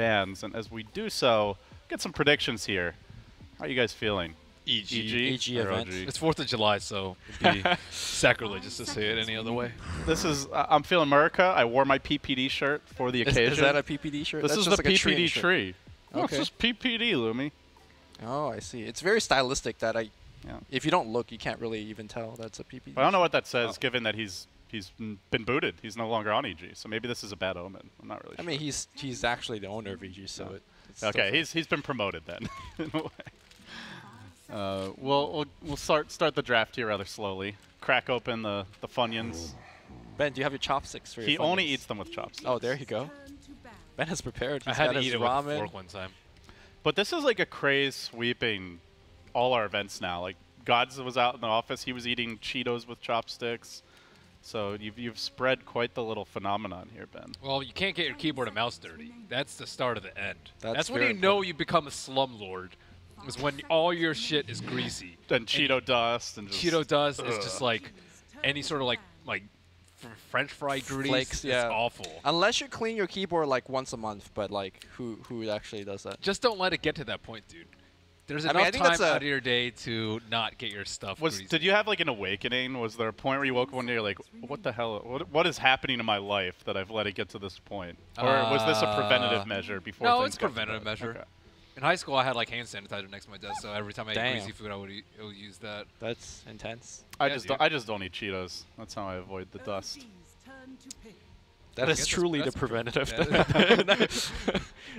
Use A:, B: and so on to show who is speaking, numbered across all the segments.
A: bans. And as we do so, get some predictions here. How are you guys feeling?
B: EG event.
A: OG?
C: It's 4th of July, so it'd be sacrilegious to say it any other way.
A: This is, I'm feeling America. I wore my PPD shirt for the occasion.
B: Is that a PPD shirt?
A: This
B: That's
A: is
B: just
A: the
B: like a
A: PPD
B: shirt.
A: tree. Oh,
B: Okay.
A: it's just PPD, Lumi.
B: Oh, I see. It's very stylistic that
A: Yeah.
B: if you don't look, you can't really even tell that's a PPD.
A: But I don't know what that says, given that he's been booted. He's no longer on EG, so maybe this is a bad omen. I'm not really
B: I
A: sure.
B: mean, he's actually the owner of EG, so it's
A: Okay,
B: still
A: he's been promoted then, in a way. We'll start the draft here rather slowly. Crack open the Funyuns.
B: Ben, do you have your chopsticks for your
A: He only
B: Funyuns?
A: eats them with chopsticks.
B: Oh, there you go. Ben has prepared.
C: I
B: He's
C: had
B: got
C: to
B: his
C: eat it with a
B: ramen.
C: fork one time.
A: But this is like a craze sweeping all our events now. Like Gods was out in the office, he was eating Cheetos with chopsticks. So you've spread quite the little phenomenon here, Ben.
C: Well, you can't get your keyboard and mouse dirty. That's the start of the end.
B: That's
C: when
B: very
C: you know
B: important.
C: you become a slumlord. Is when all your shit is greasy.
A: And Cheeto dust and just
C: Cheeto dust is just like any sort of like French fry grease.
B: Flakes, yeah.
C: It's awful.
B: Unless you clean your keyboard like once a month, but like who actually does that?
C: Just don't let it get to that point, dude. There's
B: I
C: enough
B: mean, I think
C: time
B: that's a-
C: out of your day to not get your stuff greasy.
A: Did you have like an awakening? Was there a point where you woke up one day you're like, what the hell? What is happening in my life that I've let it get to this point? Or was this a preventative measure before
C: No,
A: things
C: it's a
A: got to
C: preventative
A: that?
C: measure.
A: Okay.
C: In high school, I had like hand sanitizer next to my desk, so every time I ate
B: Damn.
C: greasy food, I would use that.
B: That's intense.
A: I
C: Yeah,
A: just
C: dude.
A: I just don't eat Cheetos. That's how I avoid the dust.
B: That
C: I
B: is
C: guess
B: truly the
C: that's
B: preventative.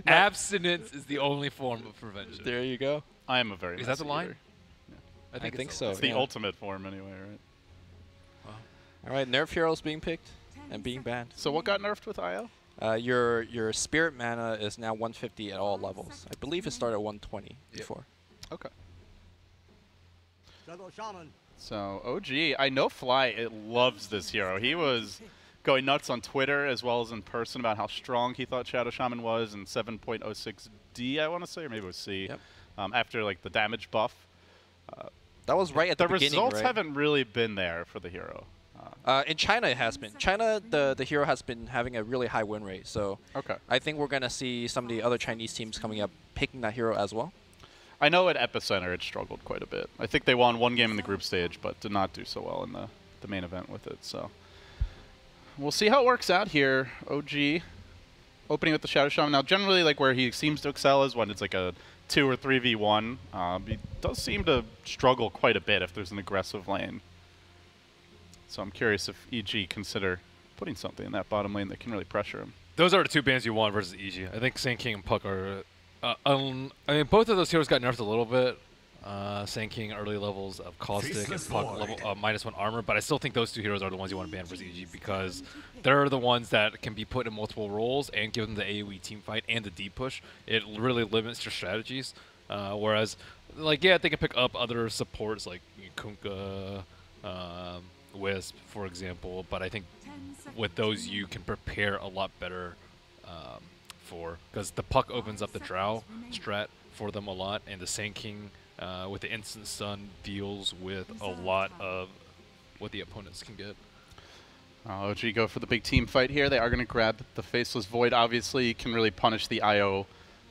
C: Abstinence is the only form of prevention.
B: There you go.
A: I am a very
C: Is that the
A: messy
C: line?
A: eater.
B: I think
C: it's
B: so.
A: It's the
B: Yeah.
A: ultimate form anyway, right?
B: All right, Nerf heroes being picked and being banned.
A: So what got nerfed with IO?
B: Your spirit mana is now 150 at all levels. I believe it started at 120 before.
A: Okay. So OG, I know Fly loves this hero. He was going nuts on Twitter as well as in person about how strong he thought Shadow Shaman was in 7.06D, I want to say, or maybe it was C.
B: Yep.
A: After like the damage buff.
B: That was right at the beginning,
A: results
B: right?
A: haven't really been there for the hero.
B: In China, it has been. China, the hero has been having a really high win rate. So
A: Okay.
B: I think we're gonna see some of the other Chinese teams coming up picking that hero as well.
A: I know at Epicenter it struggled quite a bit. I think they won one game in the group stage, but did not do so well in the main event with it. So we'll see how it works out here. OG opening with the Shadow Shaman. Now generally like where he seems to excel is when it's like a 2 or 3v1. He does seem to struggle quite a bit if there's an aggressive lane. So I'm curious if EG consider putting something in that bottom lane that can really pressure him.
C: Those are the two bans you want versus EG. I think Sand King and Puck are. I mean, both of those heroes got nerfed a little bit. Sand King early levels of Caustic and Puck level -1 armor, but I still think those two heroes are the ones you want to ban versus EG because they're the ones that can be put in multiple roles and give them the AoE team fight and the deep push. It really limits your strategies. Whereas, like, yeah, they can pick up other supports like Kunkka, Wisp, for example, but I think with those you can prepare a lot better because the Puck opens up the Drow strat for them a lot, and the Sand King with the instant stun deals with a lot of what the opponents can get.
A: OG go for the big team fight here. They are going to grab the Faceless Void. Obviously, can really punish the IO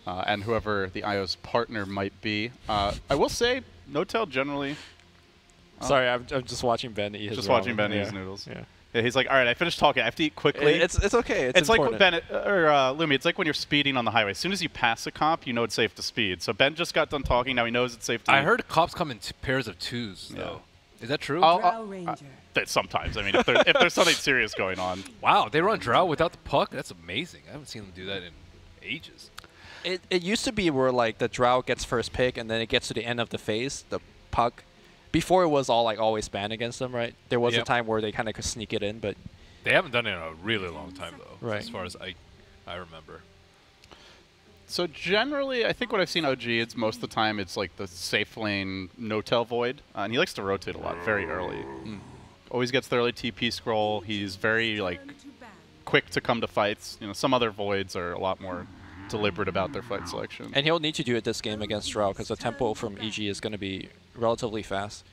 A: and whoever the IO's partner might be. I will say, No-Tail generally...
B: Sorry, I'm just watching Ben eat his
A: Just
B: ramen.
A: watching Ben eat his noodles. Yeah, he's like, all right, I finished talking. I have to eat quickly.
B: It's okay.
A: It's like when
B: important.
A: Ben Lumi. It's like when you're speeding on the highway. As soon as you pass a comp, you know it's safe to speed. So Ben just got done talking. Now he knows it's safe to.
C: I heard cops come in pairs of 2s, though. Is that true?
A: Sometimes. I mean, if there's something serious going on.
C: Wow, they run Drow without the Puck? That's amazing. I haven't seen them do that in ages.
B: It used to be where like the Drow gets first pick, and then it gets to the end of the phase, the Puck. Before it was all like always banned against them, right? There was a time where they kind of could sneak it in, but
C: they haven't done it in a really long time though,
B: right.
C: As far as I remember.
A: So generally, I think what I've seen OG, it's most of the time it's like the safe lane No-Tail Void, and he likes to rotate a lot very early. Always gets the early TP scroll. He's very like quick to come to fights. You know, some other Voids are a lot more deliberate about their fight selection.
B: And he'll need to do it this game against Drow because the tempo from EG is going to be relatively fast.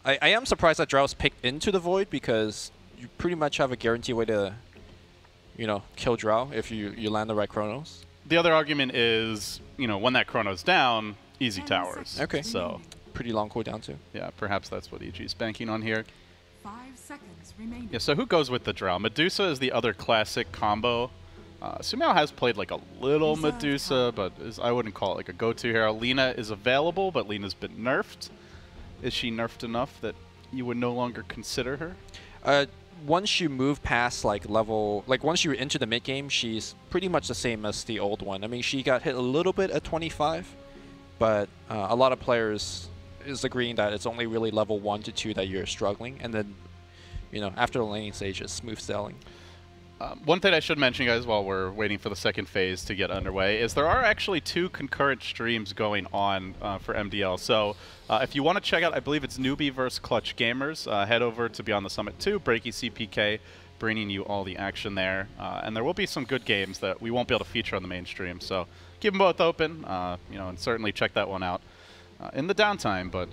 B: I am surprised that Drow's picked into the Void because you pretty much have a guaranteed way to, you know, kill Drow if you land the right Chronos.
A: the other argument is, when that chrono's down, easy towers.
B: Okay.
A: So
B: pretty long cooldown too.
A: yeah, perhaps that's what EG's banking on here.
D: 5 seconds remaining.
A: Yeah, so who goes with the Drow? Medusa is the other classic combo. Sumail has played like a little Medusa, but I wouldn't call it like a go-to hero. Lina is available, but Lina's been nerfed. Is she nerfed enough that you would no longer consider her?
B: Once you move past once you're into the mid game, she's pretty much the same as the old one. I mean, she got hit a little bit at 25, but a lot of players is agreeing that it's only really level 1 to 2 that you're struggling, and then, after the laning stage, it's smooth sailing.
A: One thing I should mention, guys, while we're waiting for the second phase to get underway, is there are actually 2 concurrent streams going on for MDL. So if you want to check out, I believe it's Newbie vs. Clutch Gamers, head over to Beyond the Summit 2, Breaky CPK, bringing you all the action there. And there will be some good games that we won't be able to feature on the main stream. So keep them both open, and certainly check that one out in the downtime. But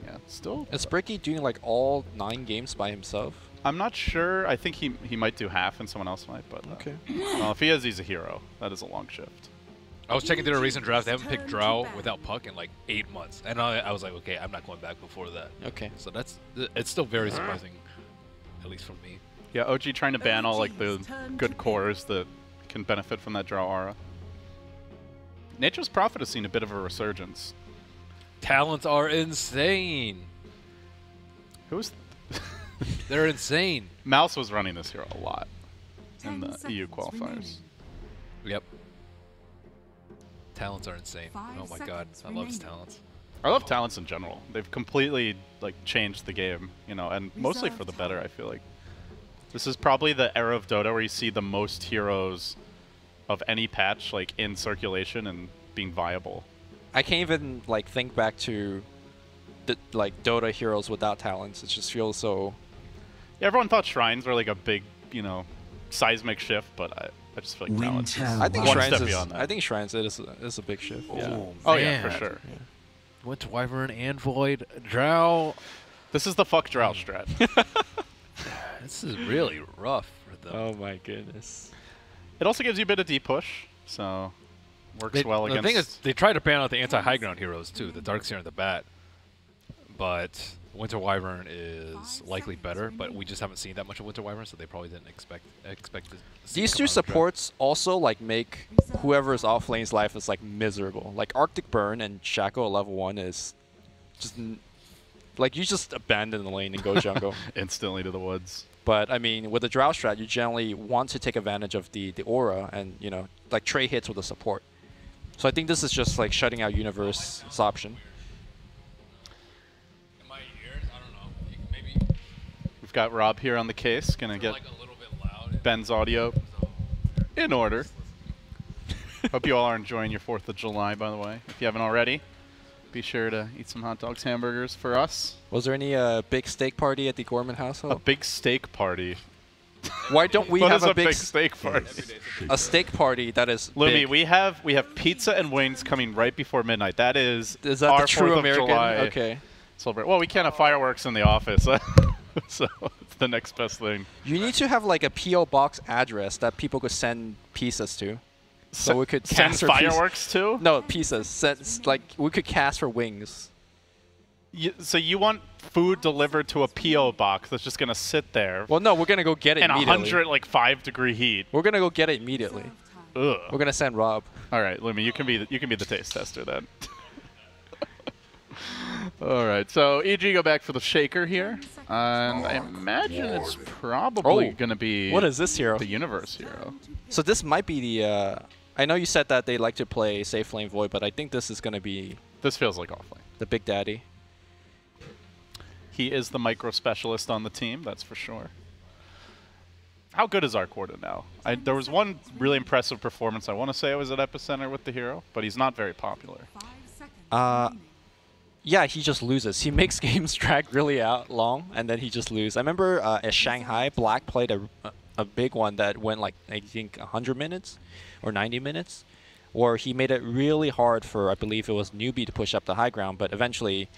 A: yeah, still.
B: Is Breaky doing like all 9 games by himself?
A: I'm not sure. I think he might do half and someone else might, but
B: okay.
A: Well, if he is, he's a hero. That is a long shift.
C: I was checking through a recent draft. They haven't picked Drow without Puck in like 8 months, and I was like, okay, I'm not going back before that.
B: Okay.
C: So it's still very surprising, at least for me.
A: Yeah, OG trying to ban all like the good cores that can benefit from that Drow aura. Nature's Prophet has seen a bit of a resurgence.
C: Talents are insane.
A: Who's?
C: They're insane.
A: Mouse was running this hero a lot in the EU qualifiers.
D: Remaining.
C: Yep. Talents are insane.
D: 5
C: Oh my god,
D: seconds
C: I love his
D: remaining.
C: talents.
A: I love talents in general. They've completely like changed the game, and mostly for the better. I feel like this is probably the era of Dota where you see the most heroes of any patch like in circulation and being viable.
B: I can't even like think back to the Dota heroes without talents. It just feels so.
A: Yeah, everyone thought shrines were like a big, seismic shift, but I just feel like talents is
B: I think
A: one
B: shrines
A: step
B: is.
A: beyond that.
B: I think shrines is a big shift.
A: Yeah.
C: Oh,
A: Oh yeah,
C: man.
A: for sure.
B: Yeah.
C: Went to Wyvern and Void. Drow.
A: This is the fuck Drow strat.
C: This is really rough for them.
B: Oh my goodness.
A: It also gives you a bit of deep push, so works well
C: the
A: against.
C: thing is, they tried to ban out the anti-high ground heroes too, the Darkseer and the Bat. But Winter Wyvern is likely better, but we just haven't seen that much of Winter Wyvern, so they probably didn't expect to see
B: These
C: it come
B: two
C: out of the draft.
B: supports also make whoever's off lane's life is miserable. Like Arctic Burn and Shaco at level 1 is just you just abandon the lane and go jungle.
A: Instantly to the woods.
B: But I mean, with the Drow strat, you generally want to take advantage of the aura and trade hits with the support. So I think this is just shutting out Universe's option.
C: In my ears, I don't know. Maybe
A: We've got Rob here on the case, gonna get
C: a little bit loud.
A: Ben's audio in order. Hope you all are enjoying your 4th of July, by the way. If you haven't already, be sure to eat some hot dogs, hamburgers for us.
B: Was there any big steak party at the Gorman household?
A: A big steak party.
B: Why don't we
A: What
B: have
A: is
B: a big
A: steak party?
B: a steak party that is
A: Lumi,
B: big?
A: we have pizza and wings coming right before midnight. That is
B: Is that
A: our
B: the true
A: 4th
B: American?
A: of July
B: Okay.
A: celebration. Well, we can't have fireworks in the office, so it's the next best thing.
B: You need to have a PO box address that people could send pizzas to. So we could
A: send
B: cast for pizza-
A: fireworks too.
B: No, pizzas. We could cast for wings.
A: So you want food delivered to a PO box that's just gonna sit there
B: Well, no, we're gonna go get it
A: in
B: immediately.
A: 5-degree heat?
B: We're gonna go get it immediately.
A: Ugh.
B: We're gonna send Rob.
A: All right, Lumi, you can be the taste tester then. All right, so EG go back for the shaker here, and I imagine it's probably
B: Oh,
A: gonna be
B: What is this hero?
A: the universe hero.
B: So this might be the. I know you said that they like to play Safe Flame Void, but I think this is gonna be
A: This feels like offlane.
B: the Big Daddy.
A: He is the micro specialist on the team, that's for sure. How good is Arquarda now? There was one really impressive performance. I want to say it was at Epicenter with the hero, but he's not very popular.
D: 5 seconds
B: Uh,
D: remaining.
B: Yeah, he just loses. He makes games drag really out long, and then he just loses. I remember at Shanghai, Black played a big one that went I think 100 minutes or 90 minutes, where he made it really hard for, I believe it was Newbie to push up the high ground, but eventually,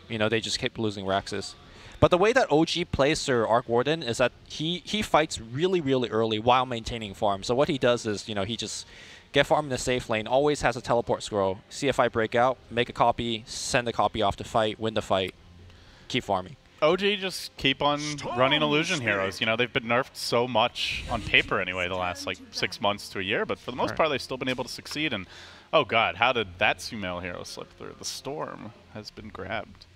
B: they just kept losing Raxus. But the way that OG plays their Arc Warden is that he fights really, really early while maintaining farm. So what he does is, he just get farm in the safe lane, always has a teleport scroll. See a fight break out, make a copy, send the copy off to fight, win the fight, keep farming.
A: OG just keep on running illusion heroes. You know, they've been nerfed so much on paper anyway the last like 6 months to a year, but for the most part they've still been able to succeed. And oh god, how did that Sumail hero slip through? The Storm has been grabbed.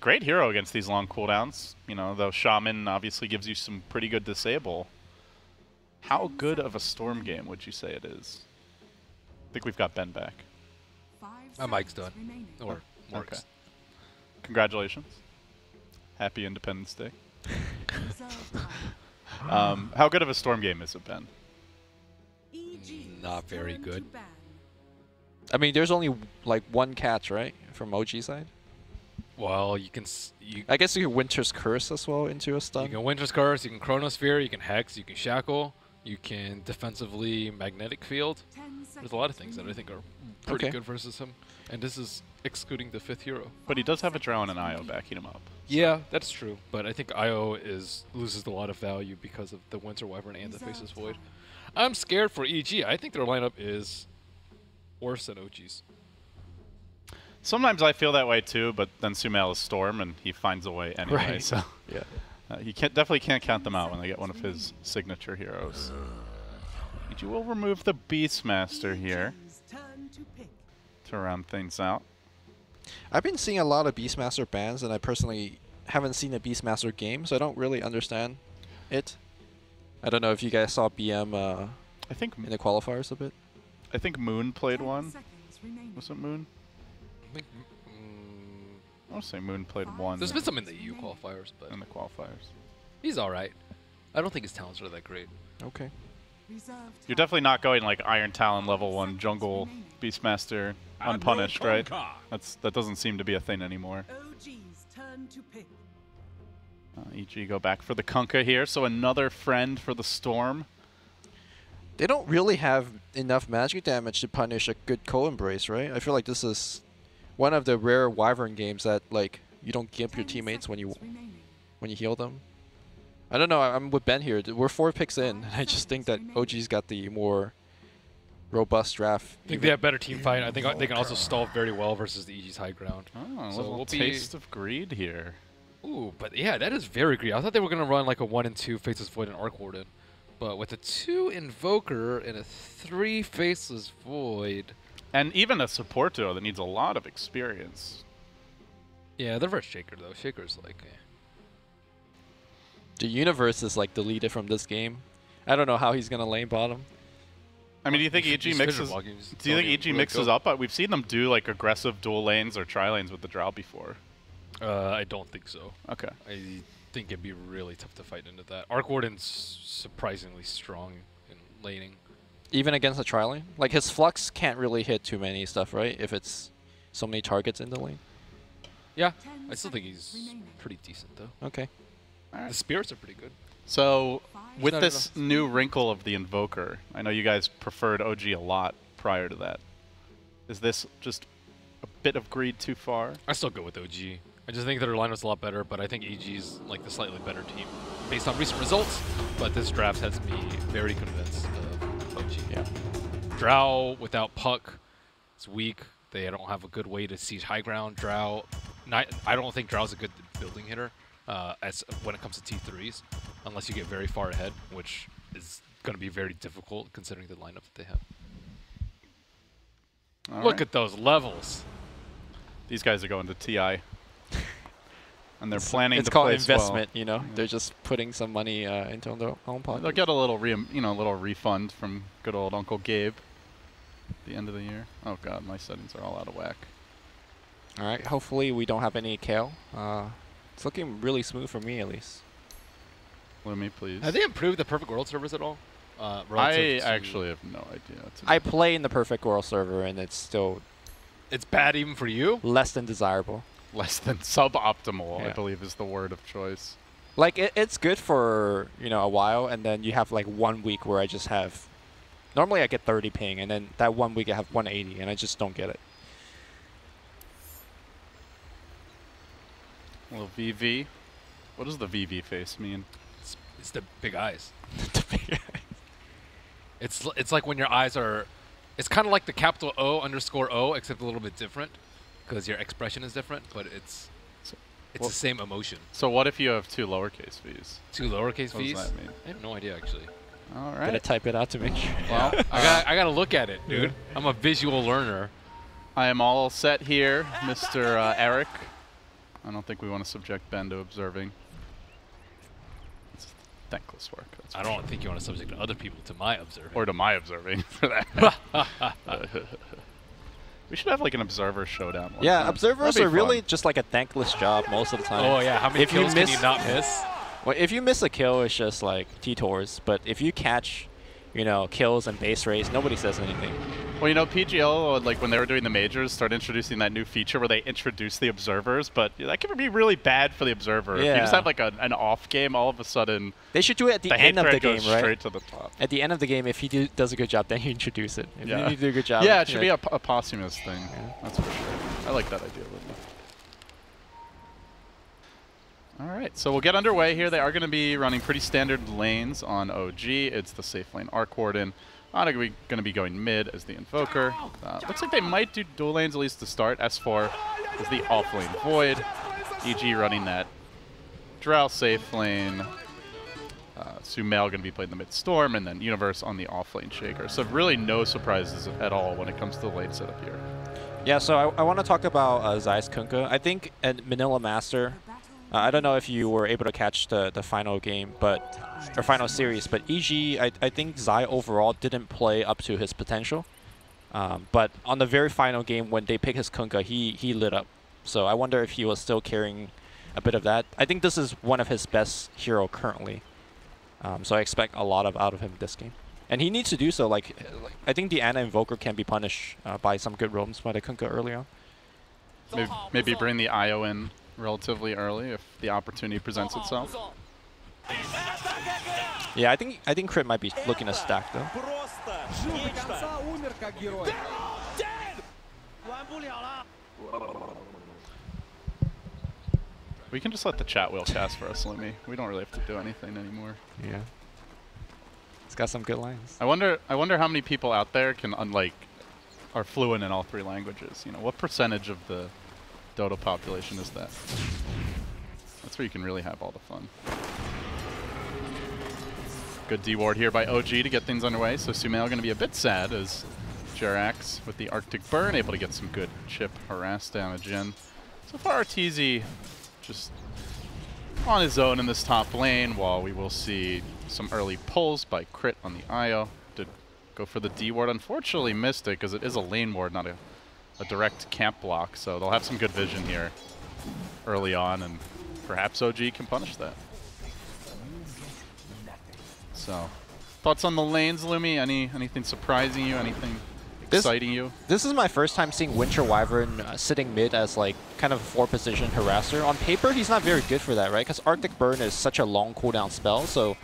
A: Great hero against these long cooldowns. You know, though Shaman obviously gives you some pretty good disable. How good of a Storm game would you say it is? I think we've got Ben back.
C: My mic's done. Or works.
A: Okay. Congratulations. Happy Independence Day. How good of a Storm game is it, Ben?
C: Not very good.
B: I mean, there's only like one catch, right, from OG side?
C: Well, you can
B: I guess you can Winter's Curse as well into a stun.
C: you can Winter's Curse, you can Chronosphere, you can Hex, you can Shackle, you can defensively Magnetic Field. There's a lot of things that I think are pretty good versus him. And this is excluding the 5th hero.
A: But he does have a Drow and an IO backing him up.
C: Yeah, that's true. But I think IO loses a lot of value because of the Winter Wyvern and the Faceless Void. I'm scared for EG. I think their lineup is worse than OG's.
A: Sometimes I feel that way too, but then Sumail is Storm and he finds a way anyway.
B: Right.
A: So
B: Yeah.
A: you definitely can't count them out when they get one of his signature heroes. EG will remove the Beastmaster here to round things out.
B: I've been seeing a lot of Beastmaster bans, and I personally haven't seen a Beastmaster game, so I don't really understand it. I don't know if you guys saw BM
A: I think
B: in the qualifiers a bit.
A: I think Moon played one. Was it Moon?
C: I think
A: I want to say Moon played one
C: there's been some in the EU qualifiers, but
A: in the qualifiers.
C: he's all right. I don't think his talents are that great.
B: Okay.
A: You're definitely not going like Iron Talon level 1 jungle Beastmaster unpunished, right? That doesn't seem to be a thing anymore. EG go back for the Kunkka here, so another friend for the Storm.
B: They don't really have enough magic damage to punish a good co-embrace, right? I feel like this is one of the rare Wyvern games that like you don't gimp your teammates when you heal them. I don't know. I'm with Ben here. We're 4 picks in. I just think that OG's got the more robust draft.
C: I think they have better team fight. I think they can also stall very well versus the EG's high ground.
A: Oh, a
C: So
A: little
C: we'll be-
A: taste of greed here.
C: Ooh, but yeah, that is very greedy. I thought they were going to run like a 1 and 2 Faceless Void and Arc Warden. But with a 2 Invoker and a 3 Faceless Void...
A: And even a support duo that needs a lot of experience.
C: Yeah, they're versus Shaker, though. Shaker's like...
B: The universe is like deleted from this game. I don't know how he's gonna lane bottom.
A: I mean, do you think EG
C: He's
A: mixes?
C: vision blocking, just
A: Do you
C: don't
A: think
C: even
A: EG
C: really
A: mixes
C: go.
A: up? We've seen them do like aggressive dual lanes or tri lanes with the Drow before.
C: I don't think so.
A: Okay.
C: I think it'd be really tough to fight into that. Arc Warden's surprisingly strong in laning.
B: Even against a tri-lane? Like his flux can't really hit too many stuff, right? If it's so many targets in the lane.
C: Yeah, I still think he's pretty decent, though.
B: Okay.
C: The spirits are pretty good.
A: So with
C: Not
A: this new wrinkle of the Invoker, I know you guys preferred OG a lot prior to that. Is this just a bit of greed too far?
C: I still go with OG. I just think their lineup's a lot better, but I think EG's like the slightly better team based on recent results. But this draft has me very convinced of OG.
B: Yeah.
C: Drow without Puck is weak. They don't have a good way to siege high ground. Drow, I don't think Drow's a good building hitter as when it comes to T3s, unless you get very far ahead, which is going to be very difficult considering the lineup that they have. Look at those levels.
A: These guys are going to TI. And they're planning
B: It's
A: to
B: called
A: place
B: investment,
A: well.
B: you know. They're just putting some money into their own pocket.
A: They'll get a little little refund from good old Uncle Gabe at the end of the year. Oh god, my settings are all out of whack.
B: All right. Hopefully we don't have any Kale. It's looking really smooth for me, at least.
A: Lumi, please.
C: Have they improved the Perfect World servers at all?
A: I
C: relative to-
A: actually have no idea.
B: I play in the Perfect World server, and it's still
C: It's bad even for you?
B: less than desirable.
A: Less than suboptimal, I
B: Yeah.
A: believe, is the word of choice.
B: Like it's good for a while, and then you have like 1 week where I just have. Normally I get 30 ping, and then that 1 week I have 180, and I just don't get it.
A: A little VV. What does the VV face mean?
C: It's the big eyes. It's like when your eyes are. It's kind of like the capital O _ O, except a little bit different, because your expression is different, but it's the same emotion.
A: So what if you have 2 lowercase v's?
C: 2 lowercase
A: What
C: v's?
A: does that mean?
C: I have no idea actually.
A: All
B: Gotta
A: right.
B: type it out to make sure.
A: Well,
C: I gotta look at it, dude. I'm a visual learner.
A: I am all set here, Mr. Eric. I don't think we want to subject Ben to observing. It's thankless work. That's
C: I don't think you want to subject other people to my observing.
A: or to my observing for that. We should have like an observer showdown. one
B: Yeah,
A: time.
B: observers
A: That'd
B: are
A: be
B: really
A: fun.
B: just like a thankless job most of the time.
C: Oh yeah, how many
B: If you
C: kills can
B: miss-
C: you not miss?
B: Well, if you miss a kill, it's just like T-Tours. But if you catch, you know, kills and base race, nobody says anything.
A: Well, you know, PGL, like when they were doing the majors, started introducing that new feature where they introduce the observers, but that can be really bad for the observer. If you just
B: Yeah.
A: have like an off game, all of a sudden
B: They should do it at the
A: the hate
B: end of
A: thread
B: the game,
A: goes
B: right?
A: straight to the top.
B: At the end of the game, if he does a good job, then you introduce it. If
A: Yeah.
B: you do a good job,
A: Yeah, it should be
B: yeah.
A: a posthumous thing. That's for sure. I like that idea. All right, so we'll get underway here. They are going to be running pretty standard lanes on OG. It's the safe lane Arc Warden. I'm going to be going mid as the Invoker. Looks like they might do dual lanes at least to start. S4 is the off lane Void. EG running that Drow safe lane. Sumail going to be playing the mid Storm, and then Universe on the off lane Shaker. So really no surprises at all when it comes to the lane setup here.
B: Yeah, so I want to talk about Zai's Kunkka. I think at Manila Master, I don't know if you were able to catch the final game, or final series, but EG, I think Zai overall didn't play up to his potential. But on the very final game, when they picked his Kunkka, he lit up. So I wonder if he was still carrying a bit of that. I think this is one of his best hero currently. So I expect a lot out of him this game. And he needs to do so. Like I think the Ana Invoker can be punished by some good roams by the Kunkka early on.
A: Maybe bring the IO in relatively early if the opportunity presents itself.
B: Yeah, I think Crit might be looking to stack though.
A: We can just let the chat wheel cast for us, Lumi. We don't really have to do anything anymore.
B: Yeah. It's got some good lines.
A: I wonder how many people out there can are fluent in all 3 languages. You know, what percentage of the Dota population is that? That's where you can really have all the fun. Good D-ward here by OG to get things underway. So Sumail going to be a bit sad as Jerax with the Arctic Burn able to get some good chip harass damage in. So far Arteezy just on his own in this top lane, while we will see some early pulls by Crit on the IO. Did go for the D-ward. Unfortunately missed it because it is a lane ward, not a direct camp block. So they'll have some good vision here early on, and perhaps OG can punish that. So, thoughts on the lanes, Lumi? Anything surprising you? Anything exciting you?
B: This is my first time seeing Winter Wyvern sitting mid as like kind of a 4-position harasser. On paper, he's not very good for that, right? Because Arctic Burn is such a long cooldown spell, so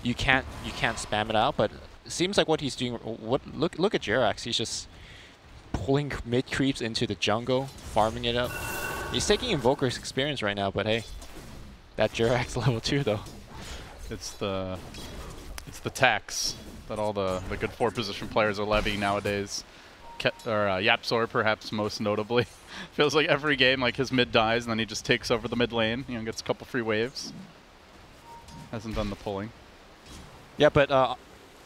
B: you can't spam it out. But it seems like what he's doing. Look at Jerax. He's just pulling mid creeps into the jungle, farming it up. He's taking Invoker's experience right now, but hey, that Jerax level 2 though.
A: It's the tax that all the good 4-position players are levying nowadays. Yapzor perhaps most notably. Feels like every game like his mid dies and then he just takes over the mid lane, you know, gets a couple free waves. Hasn't done the pulling.
B: Yeah, but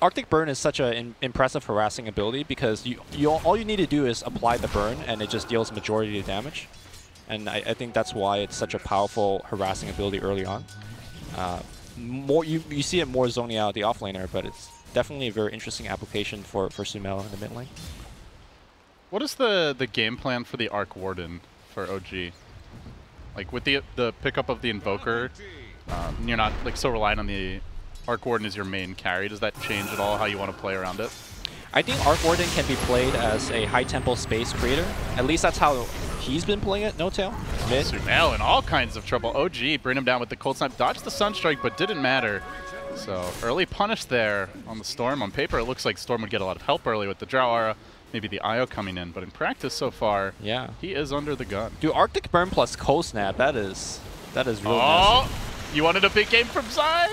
B: Arctic Burn is such an impressive harassing ability because all you need to do is apply the burn and it just deals majority of the damage. And I think that's why it's such a powerful harassing ability early on. You see it more zoning out the offlaner, but it's definitely a very interesting application for Sumail in the mid lane.
A: What is the game plan for the Arc Warden for OG? Like with the pickup of the Invoker, you're not like so reliant on the Arc Warden as your main carry. Does that change at all how you want to play around it?
B: I think Arc Warden can be played as a high tempo space creator. At least that's how he's been playing it. No tail. Mid.
A: Sumail in all kinds of trouble. OG bring him down with the Cold Snap. Dodged the Sunstrike, but didn't matter. So early punish there on the Storm. On paper, it looks like Storm would get a lot of help early with the Drow Aura, maybe the IO coming in. But in practice so far,
B: yeah,
A: he is under the gun.
B: Dude, Arctic Burn plus Cold Snap, that is real nasty.
A: You wanted a big game from Zai?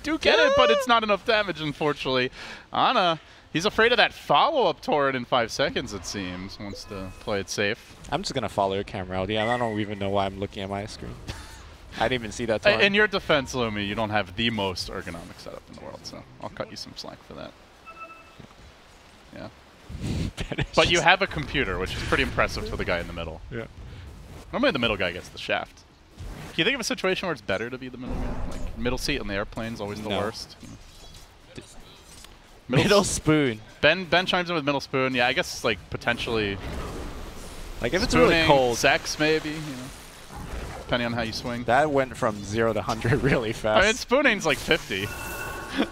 A: do get it, but it's not enough damage, unfortunately. Ana, he's afraid of that follow-up turret in 5 seconds, it seems. Wants to play it safe.
B: I'm just going to follow your camera out. Yeah, I don't even know why I'm looking at my screen. I didn't even see that turret.
A: In your defense, Lumi, you don't have the most ergonomic setup in the world, so I'll cut you some slack for that. Yeah. But you have a computer, which is pretty impressive for the guy in the middle.
B: Yeah.
A: Normally the middle guy gets the shaft. Can you think of a situation where it's better to be the middle guy? Like, middle seat on the airplane's always the worst.
B: Middle spoon.
A: Ben chimes in with middle spoon. Yeah, I guess, like, potentially...
B: Like, if it's really cold.
A: Sex, maybe, you know, depending on how you swing.
B: That went from 0 to 100 really fast.
A: I mean, spooning's like 50.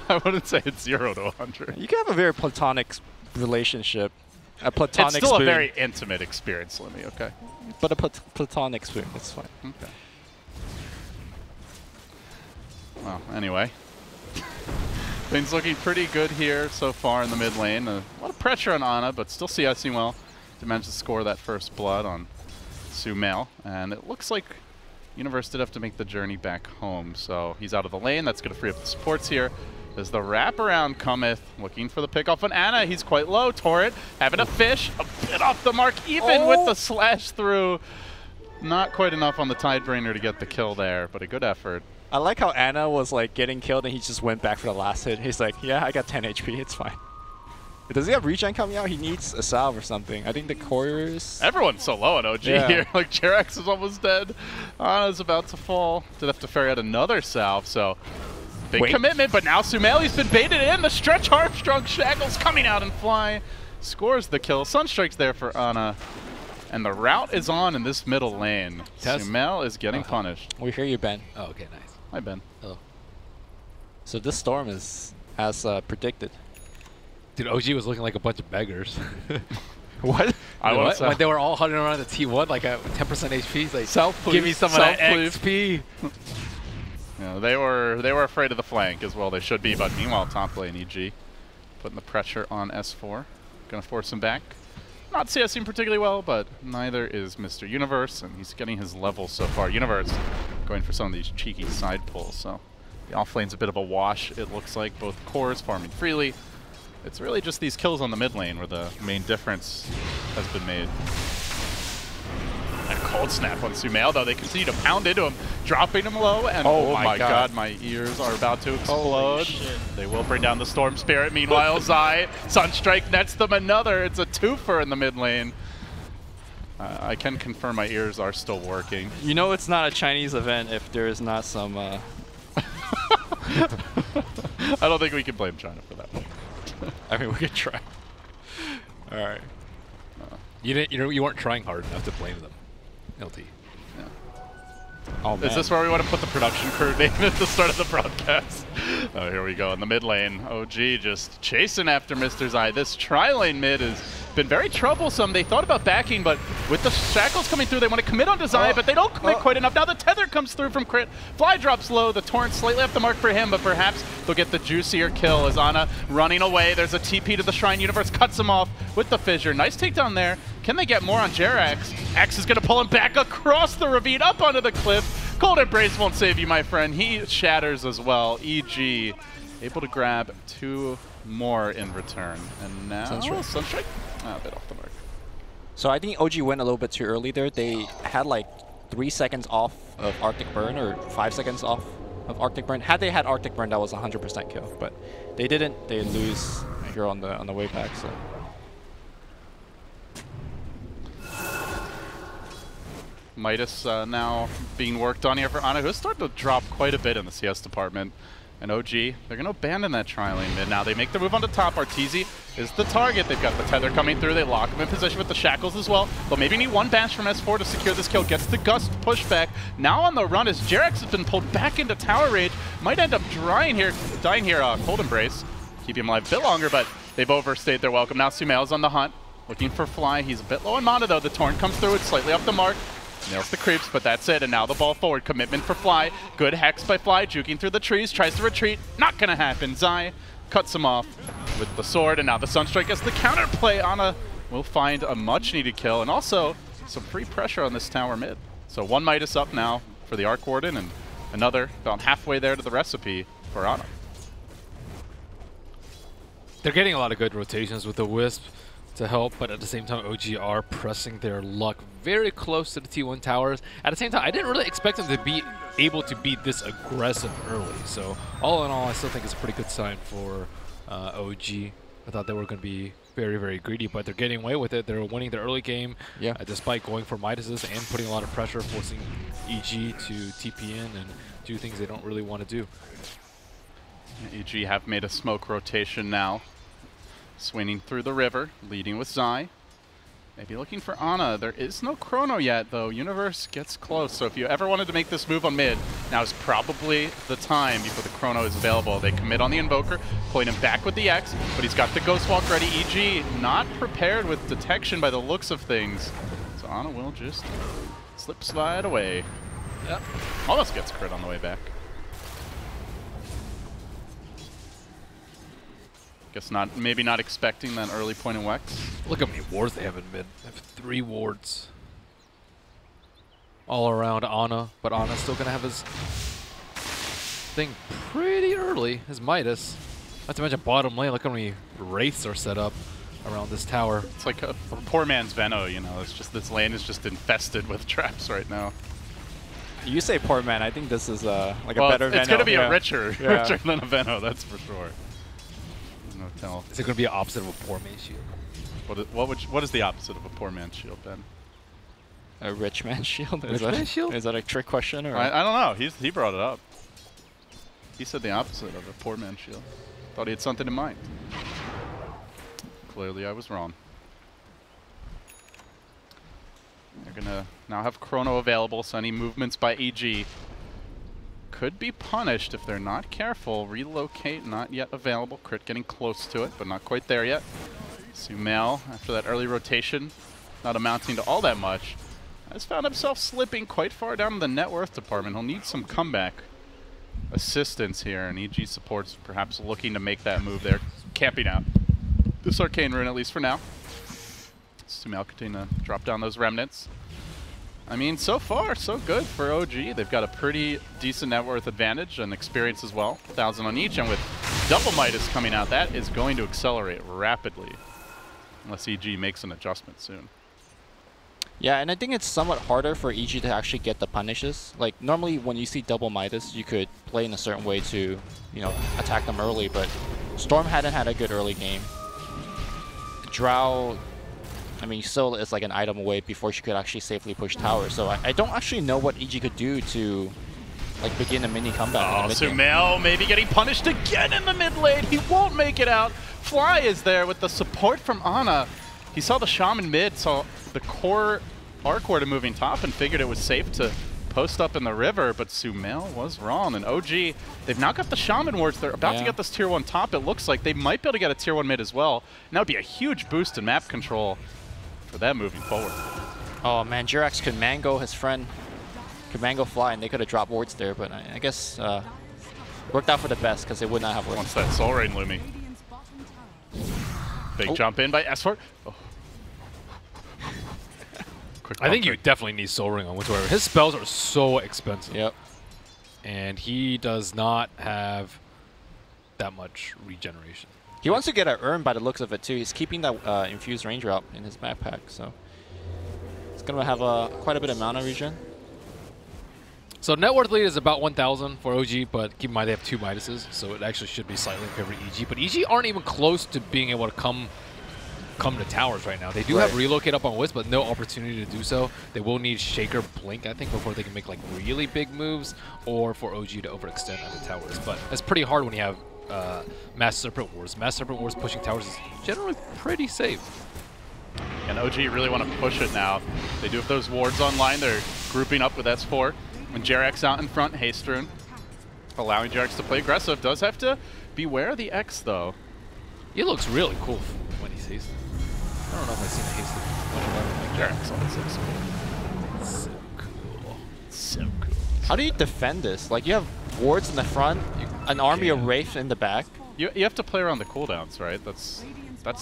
A: I wouldn't say it's 0 to 100.
B: You can have a very platonic relationship. A platonic
A: It's still
B: spoon.
A: a very intimate experience, Lemmy, okay?
B: But a platonic spoon, it's fine.
A: Okay. Well, anyway. Things looking pretty good here so far in the mid lane. A lot of pressure on Ana, but still CSing well to manage to score that first blood on Sumail. And it looks like Universe did have to make the journey back home, so he's out of the lane. That's going to free up the supports here. As the wraparound cometh, looking for the pick off on Ana. He's quite low. Torrent having a fish, a bit off the mark, even with the slash through. Not quite enough on the Tidebrainer to get the kill there, but a good effort.
B: I like how Ana was like getting killed and he just went back for the last hit. He's like, yeah, I got 10 HP, it's fine. Does he have regen coming out? He needs a salve or something. I think the couriers...
A: Everyone's so low on OG here. Like, Jerax is almost dead. Ana's about to fall. Did have to ferry out another salve, so... Big commitment, but now Sumail's been baited in. The stretch Harpstrong Shackles coming out and fly. Scores the kill. Sunstrike's there for Ana. And the route is on in this middle lane. Sumail is getting punished.
B: We hear you, Ben.
C: Oh, okay, nice.
A: Hi, Ben.
C: Hello.
B: So this storm is as predicted.
C: Dude, OG was looking like a bunch of beggars.
B: What?
C: When they were all hunting around the T1 like a 10% HP, he's like,
A: Self,
C: give me some of that XP.
A: Yeah, they were afraid of the flank as well. They should be, but meanwhile, top lane EG putting the pressure on S4. Gonna force him back. Not CSing particularly well, but neither is Mr. Universe, and he's getting his level so far. Universe going for some of these cheeky side pulls, so the off lane's a bit of a wash, it looks like. Both cores farming freely. It's really just these kills on the mid lane where the main difference has been made. And cold snap on Sumail, though. They continue to pound into him, dropping him low, and oh my god, my ears are about to explode. They will bring down the Storm Spirit. Meanwhile, Zai, Sunstrike nets them another. It's a twofer in the mid lane. I can confirm my ears are still working.
B: You know it's not a Chinese event if there is not some...
A: I don't think we can blame China for that one.
B: I mean, we could try. All right.
C: You weren't trying hard enough to blame them. LT.
A: Yeah.
B: Oh, man.
A: Is this where we want to put the production crew name at the start of the broadcast? Oh, here we go in the mid lane. OG just chasing after Mr. Zai. This tri-lane mid has been very troublesome. They thought about backing, but with the shackles coming through, they want to commit onto Zai, but they don't commit quite enough. Now the tether comes through from Crit. Fly drops low. The Torrent slightly off the mark for him, but perhaps they'll get the juicier kill as Ana running away. There's a TP to the Shrine. Universe cuts him off with the fissure. Nice takedown there. Can they get more on Jerax? X is going to pull him back across the ravine, up onto the cliff. Cold Embrace won't save you, my friend. He shatters as well. EG able to grab 2 more in return. And now Sunstrike? A bit off the mark.
B: So I think OG went a little bit too early there. They had like 3 seconds off of Arctic Burn or 5 seconds off of Arctic Burn. Had they had Arctic Burn, that was 100% kill. But they didn't. They lose here on the way back. So.
A: Midas now being worked on here for Ana, who's starting to drop quite a bit in the CS department. And OG, they're going to abandon that tri-lane mid now. They make the move on the top. Arteezy is the target. They've got the tether coming through. They lock him in position with the shackles as well. They'll maybe need 1 bash from S4 to secure this kill. Gets the Gust pushback. Now on the run as Jerax has been pulled back into tower range. Might end up dying here. Cold Embrace. Keep him alive a bit longer, but they've overstayed their welcome. Now Sumail's on the hunt. Looking for Fly. He's a bit low on mana though. The Torrent comes through. It's slightly off the mark. Nails the creeps, but that's it. And now the ball forward. Commitment for Fly. Good hex by Fly, juking through the trees. Tries to retreat. Not going to happen. Zai cuts him off with the sword. And now the Sunstrike gets the counterplay. Ana will find a much-needed kill. And also some free pressure on this tower mid. So 1 Midas up now for the Arc Warden. And another about halfway there to the recipe for Ana.
C: They're getting a lot of good rotations with the Wisp to help, but at the same time, OG are pressing their luck very close to the T1 towers. At the same time, I didn't really expect them to be able to be this aggressive early. So all in all, I still think it's a pretty good sign for OG. I thought they were going to be very, very greedy, but they're getting away with it. They're winning their early game, despite going for Midases and putting a lot of pressure, forcing EG to TP in and do things they don't really want to do.
A: EG have made a smoke rotation now. Swinging through the river, leading with Zai. Maybe looking for Ana. There is no Chrono yet, though. Universe gets close, so if you ever wanted to make this move on mid, now is probably the time before the Chrono is available. They commit on the Invoker, pulling him back with the X, but he's got the Ghost Walk ready. EG not prepared with detection by the looks of things. So Ana will just slip slide away. Yep. Almost gets crit on the way back. Guess not, maybe not expecting that early point in Wex.
C: Look how many wards they have in mid. They have 3 wards all around Ana, but Ana's still gonna have his thing pretty early, his Midas. Not to mention bottom lane, look how many wraiths are set up around this tower.
A: It's like a poor man's Veno, you know, it's just this lane is just infested with traps right now.
B: You say poor man, I think this is like
A: well,
B: a better Veno.
A: It's gonna be
B: yeah.
A: a richer than a Veno, that's for sure. No tell.
C: Is it going to be an opposite of a poor man's shield?
A: What is the opposite of a poor man's shield, Ben?
B: A rich man's shield?
C: Rich man's shield?
B: Is that a trick question? Or?
A: I don't know. He brought it up. He said the opposite of a poor man's shield. Thought he had something in mind. Clearly I was wrong. They're going to now have Chrono available, so any movements by EG could be punished if they're not careful. Relocate, not yet available. Crit getting close to it, but not quite there yet. Sumail, after that early rotation, not amounting to all that much, has found himself slipping quite far down in the net worth department. He'll need some comeback assistance here, and EG support's perhaps looking to make that move there. Camping out this Arcane Rune, at least for now. Sumail continuing to drop down those remnants. I mean, so far, so good for OG. They've got a pretty decent net worth advantage and experience as well. 1,000 on each, and with double Midas coming out, that is going to accelerate rapidly. Unless EG makes an adjustment soon.
B: Yeah, and I think it's somewhat harder for EG to actually get the punishes. Like, normally when you see double Midas, you could play in a certain way to, you know, attack them early, but Storm hadn't had a good early game. Drow, I mean, still is like an item away before she could actually safely push towers. So I don't actually know what EG could do to like begin a mini comeback.
A: Oh, Sumail maybe getting punished again in the mid lane. He won't make it out. Fly is there with the support from Ana. He saw the Shaman mid, saw the core Arc Ward moving top and figured it was safe to post up in the river, but Sumail was wrong. And OG, they've now got the Shaman wards. They're about to get this tier 1 top. It looks like they might be able to get a tier 1 mid as well. And that would be a huge boost in map control for them moving forward.
B: Oh man, Jirax could mango his friend. Could mango Fly, and they could have dropped wards there, but I guess worked out for the best because they would not have wards.
A: Wants that Soul Rain looming. Big jump in by S4. Oh.
C: I think you definitely need Soul Ring on whatsoever. His spells are so expensive.
B: Yep.
C: And he does not have that much regeneration.
B: He wants to get an Urn by the looks of it too. He's keeping that Infused Raindrop drop in his backpack, so it's going to have quite a bit of mana regen.
C: So net worth lead is about 1,000 for OG, but keep in mind they have 2 Midases, so it actually should be slightly in favor of EG. But EG aren't even close to being able to come to towers right now. They do have relocate up on Wisp, but no opportunity to do so. They will need Shaker Blink, I think, before they can make like really big moves, or for OG to overextend on the towers. But it's pretty hard when you have Mass Serpent Wars. Mass Serpent Wars pushing towers is generally pretty safe.
A: And OG really want to push it now. They do have those wards online. They're grouping up with S4. When Jerax out in front, Haste Rune, allowing Jerax to play aggressive. Does have to beware of the X, though.
C: He looks really cool when he's hasted. I don't know if I've seen a hasted one
A: Jerax always looks cool.
C: So cool.
A: So cool.
B: How do you defend this? Like, you have wards in the front, an army of Wraith in the back.
A: You have to play around the cooldowns, right? That's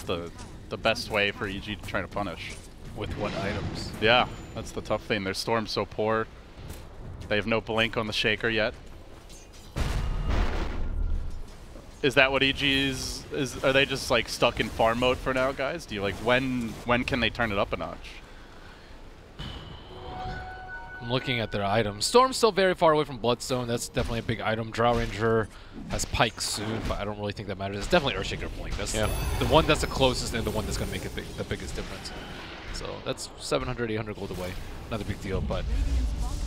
A: the best way for EG to try to punish.
C: With what items?
A: Yeah, that's the tough thing. Their Storm's so poor. They have no blink on the Shaker yet. Is that what EG's Are they just like stuck in farm mode for now, guys? Do you like when can they turn it up a notch?
C: I'm looking at their items. Storm's still very far away from Bloodstone. That's definitely a big item. Drow Ranger has Pike soon, but I don't really think that matters. It's definitely Earthshaker Blink. That's the one that's the closest and the one that's going to make the biggest difference. So that's 700, 800 gold away. Not a big deal, but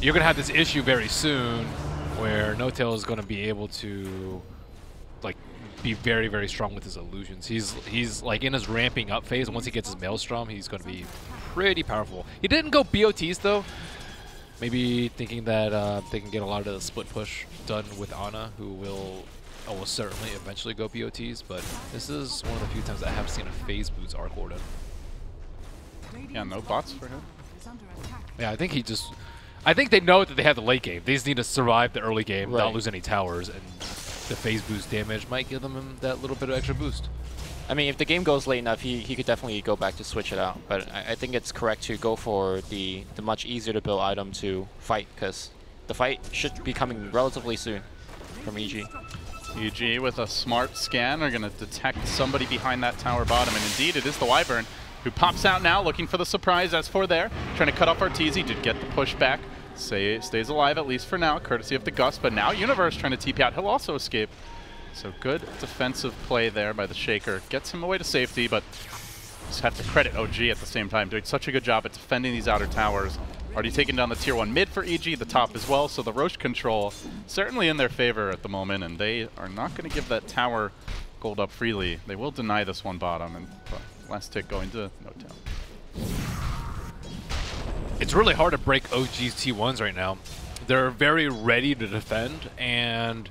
C: you're going to have this issue very soon where No-Tail is going to be able to like be very, very strong with his illusions. He's like in his ramping up phase. Once he gets his Maelstrom, he's going to be pretty powerful. He didn't go BOTs though. Maybe thinking that they can get a lot of the split push done with Ana, who will almost certainly eventually go BOTs, but this is one of the few times I have seen a phase boots Arc Warden.
A: Yeah, no bots for him.
C: Yeah, I think they know that they have the late game. They just need to survive the early game, not lose any towers, and the phase boost damage might give them that little bit of extra boost.
B: I mean, if the game goes late enough, he could definitely go back to switch it out. But I think it's correct to go for the much easier to build item to fight, because the fight should be coming relatively soon from EG.
A: EG with a smart scan are going to detect somebody behind that tower bottom, and indeed it is the Wyvern who pops out now looking for the surprise. As for there, trying to cut off Arteezy, did get the push back. Stays alive at least for now, courtesy of the Gust, but now Universe trying to TP out. He'll also escape. So good defensive play there by the Shaker. Gets him away to safety, but just have to credit OG at the same time. Doing such a good job at defending these outer towers. Already taking down the tier 1 mid for EG, the top as well. So the Roche control certainly in their favor at the moment, and they are not going to give that tower gold up freely. They will deny this one bottom, and last tick going to No-Tail.
C: It's really hard to break OG's T1s right now. They're very ready to defend, and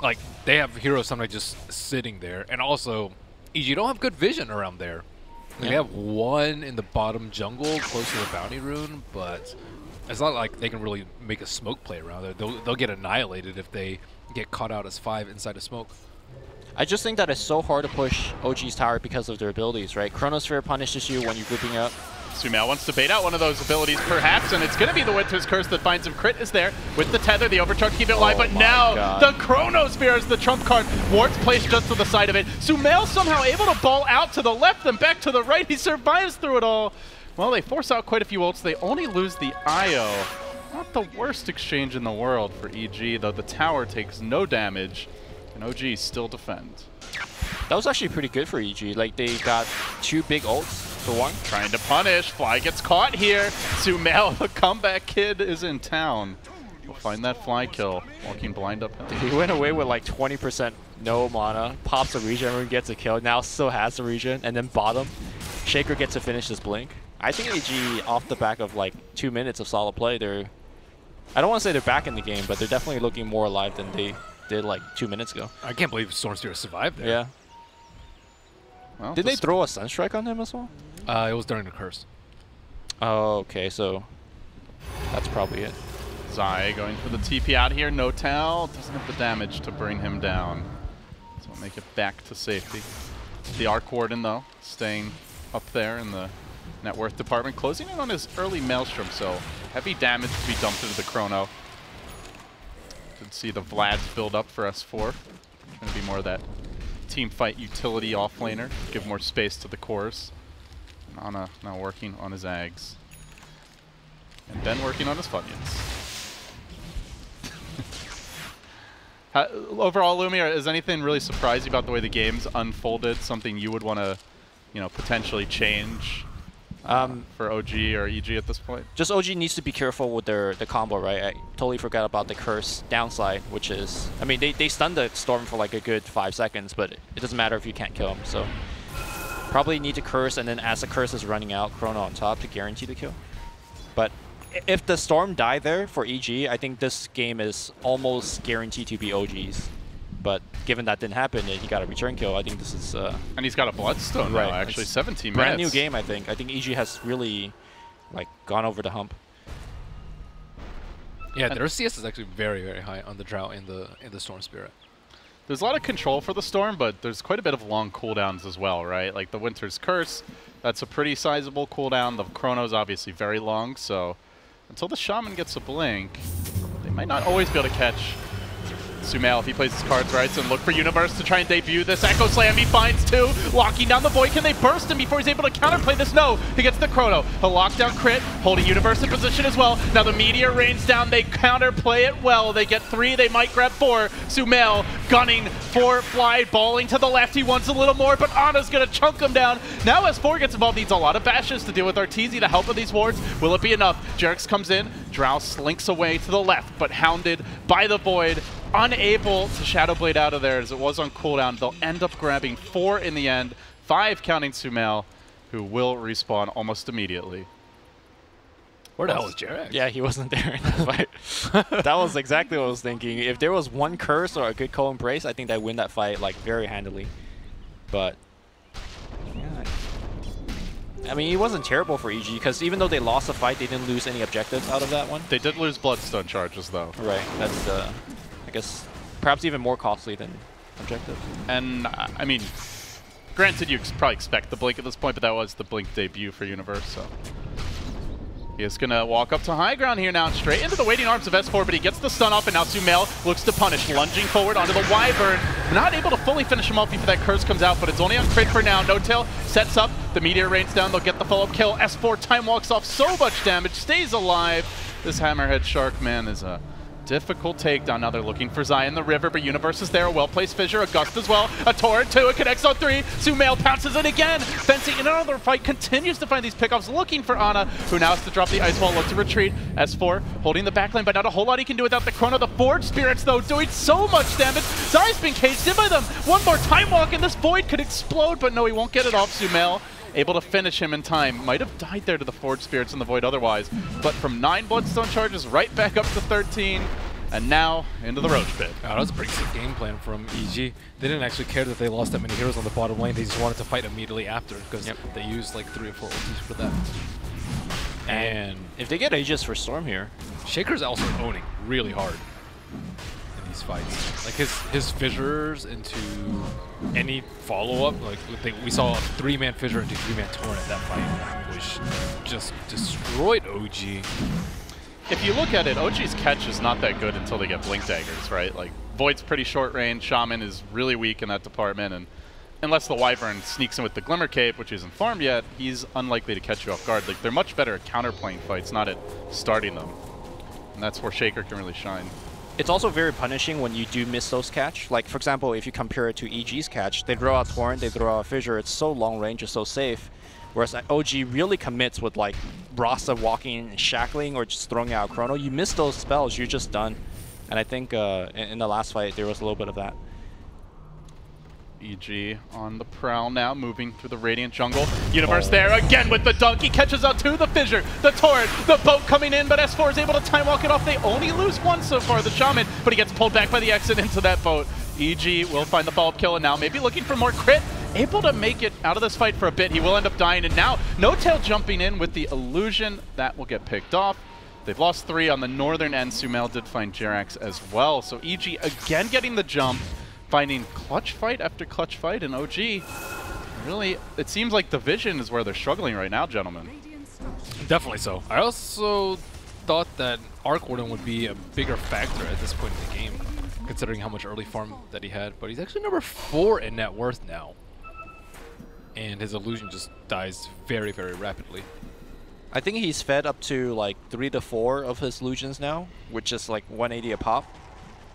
C: like they have heroes sometimes just sitting there, and also EG don't have good vision around there. They have one in the bottom jungle close to the bounty rune, but it's not like they can really make a smoke play around there. They'll get annihilated if they get caught out as 5 inside of smoke.
B: I just think that it's so hard to push OG's tower because of their abilities, right? Chronosphere punishes you when you're grouping up.
A: Sumail wants to bait out one of those abilities, perhaps, and it's going to be the Winter's Curse that finds him. Crit is there with the tether, the overcharge, keep it alive, but now the Chronosphere is the trump card. Ward's placed just to the side of it. Sumail somehow able to ball out to the left, then back to the right. He survives through it all. Well, they force out quite a few ults. They only lose the IO. Not the worst exchange in the world for EG, though the tower takes no damage, and OG still defends.
B: That was actually pretty good for EG. Like, they got 2 big ults for one.
A: Trying to punish. Fly gets caught here. Sumail, the comeback kid, is in town. We'll find that fly kill. Walking blind uphill.
B: He went away with like 20% no mana. Pops a regen and gets a kill. Now still has the regen. And then bottom, Shaker gets to finish this blink. I think AG, off the back of like 2 minutes of solid play, I don't want to say they're back in the game, but they're definitely looking more alive than they did like 2 minutes ago.
C: I can't believe Stormsteer survived there.
B: Yeah.
A: Well,
B: did they throw a Sunstrike on him as well?
C: It was during the curse.
B: Oh, okay, so that's probably it.
A: Zai going for the TP out here. No-Tail doesn't have the damage to bring him down. So we'll make it back to safety. The Arc Warden, though, staying up there in the net worth department, closing in on his early Maelstrom, so heavy damage to be dumped into the Chrono. Did see the Vlads build up for S4. Going to be more of that team fight utility offlaner, give more space to the cores. Ana now working on his Ags. And Ben working on his Funyuns. Overall, Lumia, is anything really surprised you about the way the game's unfolded? Something you would want to, potentially change for OG or EG at this point?
B: Just OG needs to be careful with the combo, right? I totally forgot about the curse downside, which is, I mean, they stunned the Storm for like a good 5 seconds, but it doesn't matter if you can't kill him. So probably need to curse, and then as the curse is running out, Chrono on top to guarantee the kill. But if the Storm die there for EG, I think this game is almost guaranteed to be OG's. But given that didn't happen, and he got a return kill, I think this is...
A: and he's got a Bloodstone now, actually,
B: it's
A: 17 minutes.
B: Brand new game, I think. I think EG has really gone over the hump.
C: Yeah, their CS is actually very, very high on the Drow in the Storm Spirit.
A: There's a lot of control for the Storm, but there's quite a bit of long cooldowns as well, right? Like the Winter's Curse, that's a pretty sizable cooldown. The Chrono's obviously very long, so until the Shaman gets a blink, they might not always be able to catch Sumail, if he plays his cards right, and look for Universe to try and debut this. Echo Slam, he finds 2, locking down the Void. Can they burst him before he's able to counterplay this? No, he gets the Chrono. A lockdown crit, holding Universe in position as well. Now the Meteor rains down, they counterplay it well. They get 3, they might grab 4. Sumail gunning for Fly, balling to the left. He wants a little more, but Ana's gonna chunk him down. Now S4 gets involved, needs a lot of bashes to deal with Arteezy to help with these wards. Will it be enough? Jerix comes in, Drow slinks away to the left, but hounded by the Void. Unable to Shadow Blade out of there as it was on cooldown. They'll end up grabbing 4 in the end. 5 counting Sumail, who will respawn almost immediately.
C: Where the hell is Jerix?
B: Yeah, he wasn't there in that fight. That was exactly what I was thinking. If there was one curse or a good co-embrace, I think they'd win that fight like very handily. But yeah, I mean, it wasn't terrible for EG because even though they lost the fight, they didn't lose any objectives out of that one.
A: They did lose Bloodstone charges though.
B: Right, that's I guess perhaps even more costly than objectives.
A: And I mean, granted, you probably expect the Blink at this point, but that was the Blink debut for Universe, so. He is going to walk up to high ground here now and straight into the waiting arms of S4, but he gets the stun off, and now Sumail looks to punish, lunging forward onto the Wyvern. Not able to fully finish him off before that curse comes out, but it's only on crit for now. No Tail sets up, the Meteor rains down, they'll get the follow-up kill. S4 time walks off so much damage, stays alive. This Hammerhead Shark, man, is a difficult takedown. Now they're looking for Zai in the river, but Universe is there. A well-placed fissure, a gust as well. A torrent too, it connects on 3. Sumail pounces it again. Fencing in another fight, continues to find these pickups, looking for Ana, who now has to drop the Ice Wall, look to retreat. S4 holding the backline, but not a whole lot he can do without the Chrono. The Forge Spirits, though, doing so much damage. Zai's been caged in by them. One more Time Walk, and this Void could explode, but no, he won't get it off. Sumail able to finish him in time. Might have died there to the Forge Spirits in the Void otherwise, but from 9 Bloodstone charges right back up to 13. And now, into the Roach Pit.
C: Oh, that was a pretty sick game plan from EG. They didn't actually care that they lost that many heroes on the bottom lane. They just wanted to fight immediately after because they used like 3 or 4 ultis for that. And
B: if they get Aegis for Storm here,
C: Shaker's also owning really hard in these fights. Like his fissures into any follow-up, like we saw a 3-man fissure into 3-man torrent. That fight which just destroyed OG.
A: If you look at it, OG's catch is not that good until they get Blink Daggers, right? Like, Void's pretty short range, Shaman is really weak in that department, and unless the Wyvern sneaks in with the Glimmer Cape, which isn't farmed yet, he's unlikely to catch you off guard. Like, they're much better at counterplaying fights, not at starting them. And that's where Shaker can really shine.
B: It's also very punishing when you do miss those catch. Like, for example, if you compare it to EG's catch, they throw out Torrent, they throw out Fissure, it's so long range, it's so safe. Whereas OG really commits with like Rasa walking and shackling or just throwing out Chrono. You miss those spells, you're just done. And I think in the last fight, there was a little bit of that.
A: EG on the prowl now, moving through the Radiant jungle. Universe there again with the dunk. He catches out 2, the Fissure, the Torrent, the boat coming in, but S4 is able to time walk it off. They only lose 1 so far, the Shaman, but he gets pulled back by the exit into that boat. EG will find the follow-up kill, and now maybe looking for more crit. Able to make it out of this fight for a bit. He will end up dying, and now No Tail jumping in with the illusion. That will get picked off. They've lost 3 on the northern end. Sumail did find Jerax as well. So EG again getting the jump, finding clutch fight after clutch fight, and OG really, it seems like the vision is where they're struggling right now, gentlemen.
C: Definitely so. I also thought that Arc Warden would be a bigger factor at this point in the game, considering how much early farm that he had. But he's actually number 4 in net worth now. And his illusion just dies very, very rapidly.
B: I think he's fed up to like 3 to 4 of his illusions now, which is like 180 a pop.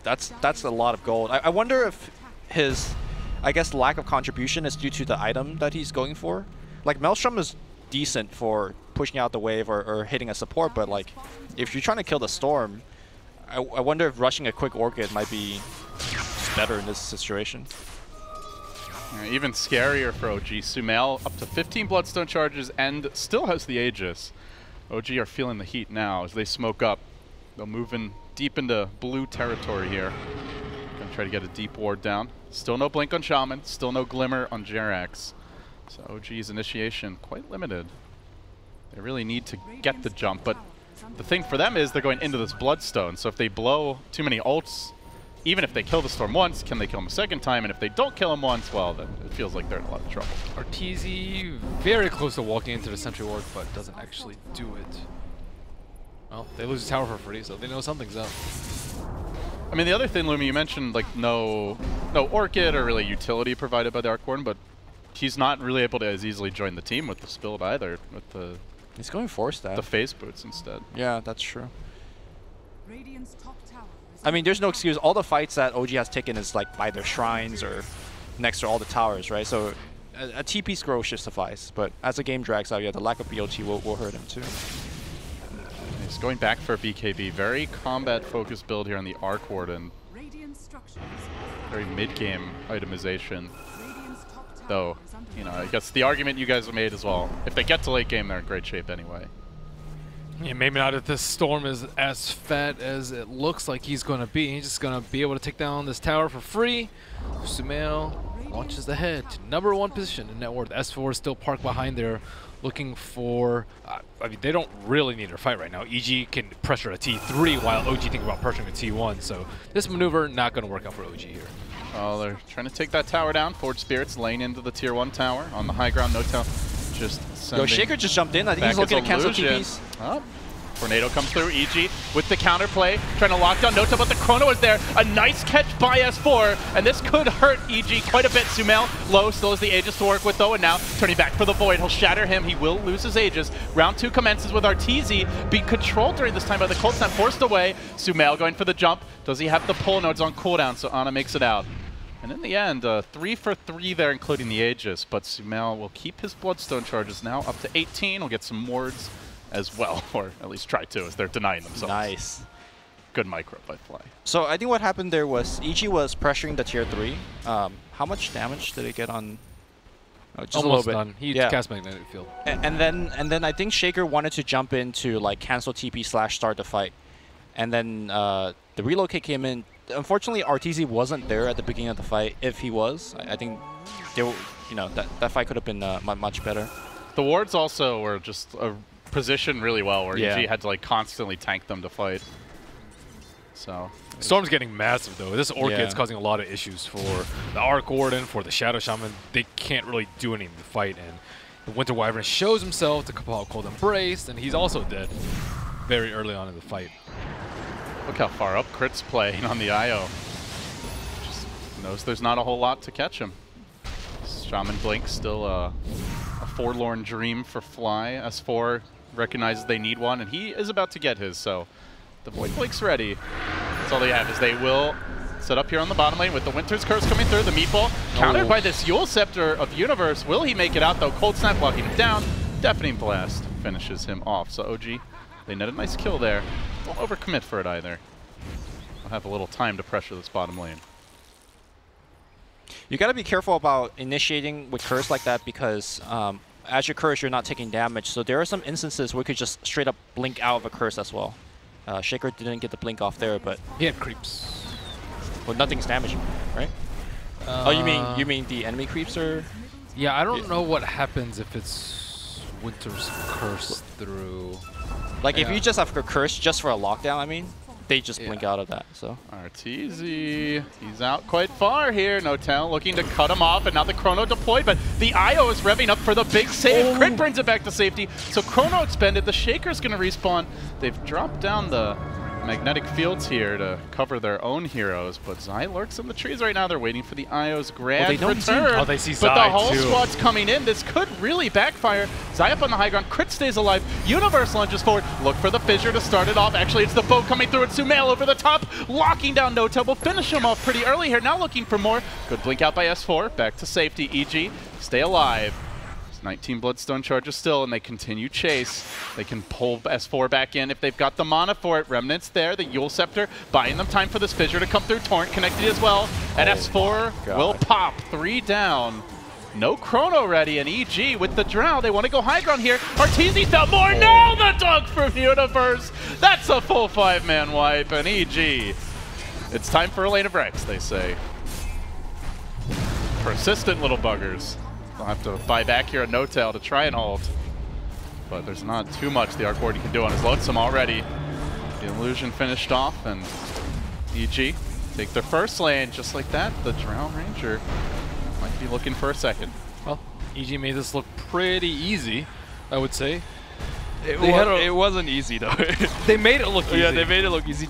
B: That's a lot of gold. I wonder if his, I guess, lack of contribution is due to the item that he's going for. Like Maelstrom is decent for pushing out the wave or hitting a support, but like if you're trying to kill the Storm, I wonder if rushing a quick Orchid might be better in this situation.
A: Even scarier for OG. Sumail up to 15 Bloodstone charges and still has the Aegis. OG are feeling the heat now as they smoke up. They'll move in deep into blue territory here. Gonna try to get a deep ward down. Still no Blink on Shaman, still no Glimmer on Jerax. So OG's initiation quite limited. They really need to get the jump, but the thing for them is they're going into this Bloodstone, so if they blow too many ults, even if they kill the Storm once, can they kill him a second time? And if they don't kill him once, well, then it feels like they're in a lot of trouble.
C: Arteezy very close to walking into the Sentry Ward, but doesn't actually do it. Well, they lose the tower for free, so they know something's up.
A: I mean, the other thing, Lumi, you mentioned like no Orchid or really utility provided by the Arc Warden, but he's not really able to as easily join the team with the build either. With the
B: He's going for stab.
A: the phase boots instead.
B: Yeah, that's true.
D: Radiant's top tower is
B: I mean, there's no excuse. All the fights that OG has taken is like by their shrines or next to all the towers, right? So a TP scroll should suffice. But as the game drags out, yeah, the lack of BOT will hurt him too.
A: He's going back for a BKB. Very combat-focused build here on the Arc Warden.
D: Radiant structures.
A: Very mid-game itemization.
D: Radiant's top tower
A: Though,
D: is under
A: you know,
D: attack.
A: I guess the argument you guys have made as well. If they get to late game, they're in great shape anyway.
C: Yeah, maybe not if this Storm is as fat as it looks like he's going to be. He's just going to be able to take down this tower for free. Sumail launches ahead to #1 position in net worth. S4 is still parked behind there looking for... I mean, they don't really need to fight right now. EG can pressure a T3 while OG thinking about pressuring a T1. So this maneuver not going to work out for OG here.
A: Oh, they're trying to take that tower down. Forge Spirits laying into the tier 1 tower on the high ground. Notel just sending...
B: Yo, Shaker just jumped in. I think
A: back
B: he's looking
A: his
B: to cancel
A: illusion.
B: TPs.
A: Oh. Tornado comes through. EG with the counterplay, trying to lock down Notel, but the Chrono is there. A nice catch by S4, and this could hurt EG quite a bit. Sumail low, still has the Aegis to work with though, and now turning back for the Void. He'll shatter him. He will lose his Aegis. Round 2 commences with Arteezy being controlled during this time by the Cold Snap, forced away. Sumail going for the jump. Does he have the pull nodes on cooldown? So Ana makes it out. And in the end, 3 for 3 there, including the Aegis, but Sumail will keep his Bloodstone charges now up to 18. We'll get some wards as well, or at least try to, as they're denying themselves.
B: Nice.
A: Good micro by Fly.
B: So I think what happened there was EG was pressuring the tier 3. How much damage did it get on? Oh, just
C: Almost
B: a little
C: done.
B: bit.
C: He
B: Yeah.
C: cast Magnetic Field.
B: And then I think Shaker wanted to jump in to like cancel TP / start the fight. And then the relocate came in. Unfortunately, Arteezy wasn't there at the beginning of the fight. If he was, I think they were, you know, that fight could have been much better.
A: The wards also were just positioned really well, where
B: Yeah.
A: EG had to like constantly tank them to fight. So
C: Storm's getting massive though. This Orchid's
B: Yeah.
C: causing a lot of issues for the Arc Warden, for the Shadow Shaman. They can't really do anything to fight, and the Winter Wyvern shows himself to come out Cold Embrace, and he's also dead very early on in the fight.
A: look how far up Crit's playing on the IO. Just knows there's not a whole lot to catch him. Shaman Blink still a forlorn dream for Fly. S4 recognizes they need one, and he is about to get his, so the Void Blink's ready. That's all they have, is they will set up here on the bottom lane with the Winter's Curse coming through, the Meatball, countered by this Yule Scepter of Universe. Will he make it out, though? Cold Snap blocking him down. Deafening Blast finishes him off. So OG, they net a nice kill there. Don't overcommit for it either. They'll have a little time to pressure this bottom lane.
B: You got to be careful about initiating with Curse like that because as you Curse, you're not taking damage. So there are some instances where you could just straight up blink out of a Curse as well. Shaker didn't get the blink off there, but
C: He had creeps.
B: well, nothing's damaging, right? Oh, you mean the enemy creeps are?
C: Yeah, I don't know what happens if it's Winter's Curse through.
B: Like if
C: Yeah.
B: you just have a Curse just for a lockdown, I mean, they just blink out of that. So
A: Arteezy, he's out quite far here. Notel looking to cut him off, and now the Chrono deployed, but the IO is revving up for the big save. Crit brings it back to safety, so Chrono expended. The Shaker's going to respawn. They've dropped down the magnetic fields here to cover their own heroes, but Zai lurks in the trees right now. They're waiting for the IO's grand
B: they don't see-
A: return.
C: Oh, they see
A: but the
C: Zai,
A: whole
C: too.
A: squad's coming in. This could really backfire. Zai up on the high ground. Crit stays alive. Universe lunges forward. Look for the fissure to start it off. Actually, it's the boat coming through. It's Sumail over the top, locking down Notel. Will finish him off pretty early here. Now looking for more. Good blink out by S4. Back to safety. EG, stay alive. 19 Bloodstone charges still, and they continue chase. They can pull S4 back in if they've got the mana for it. Remnants there, the Yule Scepter, buying them time for this fissure to come through. Torrent connected as well, and S4 will pop. 3 down. No Chrono ready, and EG with the Drow. They want to go high ground here. Arteezy found more. Now the dog from Universe. That's a full 5-man wipe, and EG. It's time for a lane of Rex, they say. Persistent little buggers. They'll have to buy back here at Notel to try and hold. But there's not too much the Arc Warden can do on his lonesome already. The illusion finished off, and EG take their first lane just like that. The Drow Ranger might be looking for a second.
C: Well, EG made this look pretty easy, I would say.
B: it wasn't easy though.
C: They made it look easy.
B: Yeah, they made it look easy.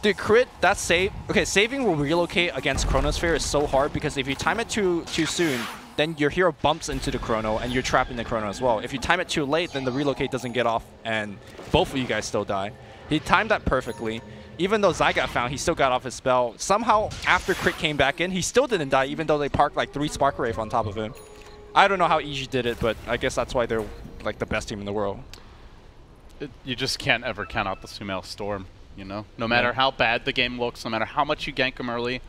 B: Dude, crit, that's save. Okay, saving will relocate against Chronosphere is so hard because if you time it too soon, then your hero bumps into the Chrono and you're trapped in the Chrono as well. If you time it too late, then the relocate doesn't get off and both of you guys still die. He timed that perfectly. Even though Zai got found, he still got off his spell. Somehow, after crit came back in, he still didn't die even though they parked like 3 Spark Wraith on top of him. I don't know how EG did it, but I guess that's why they're like the best team in the world.
A: You just can't ever count out the Sumail Storm, you know? No matter how bad the game looks, no matter how much you gank them early.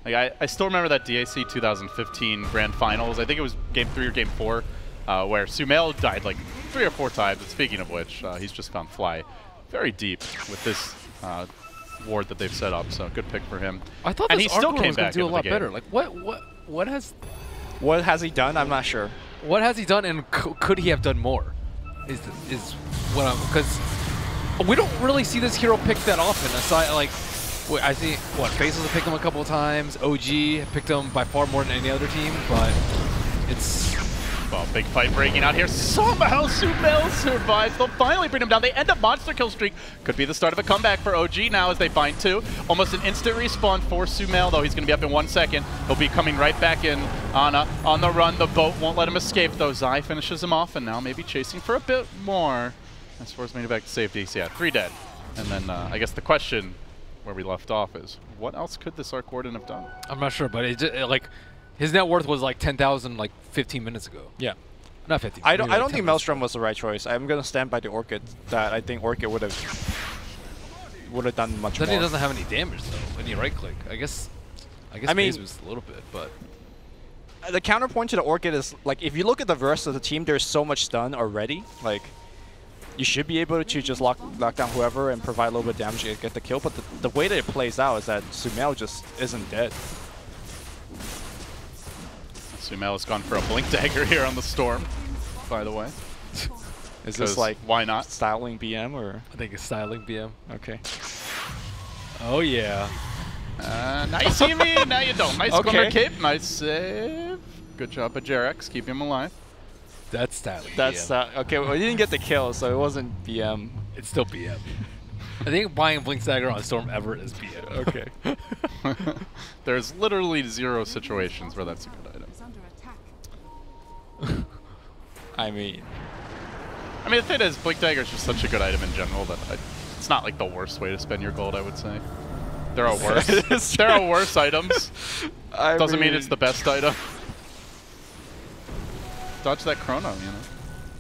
A: Like I still remember that DAC 2015 Grand Finals. I think it was Game 3 or Game 4, where Sumail died like 3 or 4 times. And speaking of which, he's just found Fly very deep with this ward that they've set up. So good pick for him.
C: I thought
A: and
C: this
A: he still
C: Arcor
A: came
C: was gonna
A: back
C: do a
A: into
C: lot
A: the
C: better.
A: game.
C: Like what
B: has he done? I'm not sure.
C: What has he done, and could he have done more? Is what I'm, because we don't really see this hero picked that often. Aside, like, I see what Faceless have picked him a couple of times. OG picked him by far more than any other team, but it's.
A: Well, big fight breaking out here. Somehow Sumail survives. They'll finally bring him down. They end up monster kill streak. Could be the start of a comeback for OG now as they find 2. Almost an instant respawn for Sumail, though he's going to be up in 1 second. He'll be coming right back in on the run. The boat won't let him escape, though. Zai finishes him off, and now maybe chasing for a bit more. As far as making it back to safety. So yeah, 3 dead. And then I guess the question where we left off is, what else could this Arc Warden have done?
C: I'm not sure, but like his net worth was like 10,000 like 15 minutes ago.
B: Yeah.
C: Not 15.
B: I don't think Maelstrom was the right choice. I'm gonna stand by the Orchid. That I think Orchid would have done much more.
C: Then he doesn't have any damage though when you right click. I guess
B: I mean,
C: phase was a little bit, but
B: the counterpoint to the Orchid is like if you look at the rest of the team, there's so much stun already. Like you should be able to just lock down whoever and provide a little bit of damage to get the kill. But the way that it plays out is that Sumail just isn't dead.
A: Sumail has gone for a Blink Dagger here on the Storm, by the way.
B: Is this like
A: why not
B: styling BM or?
C: I think it's styling BM.
B: Okay.
C: Oh yeah.
A: Nice Emi, now you don't. Nice
B: Okay.
A: Glimmer Cape, nice save. Good job at Jarex, keep him alive.
C: That's styling.
B: That's
C: BM.
B: okay. Well, we didn't get the kill, so it wasn't BM.
C: It's still BM. I think buying Blink Dagger on Storm ever is BM.
B: Okay.
A: There's literally 0 situations where that's a good item.
D: Is under attack.
B: I mean,
A: the thing is, Blink Dagger is just such a good item in general that it's not like the worst way to spend your gold, I would say. There are worse. There are worse items. Doesn't mean it's the best item. Dodge that Chrono, you know.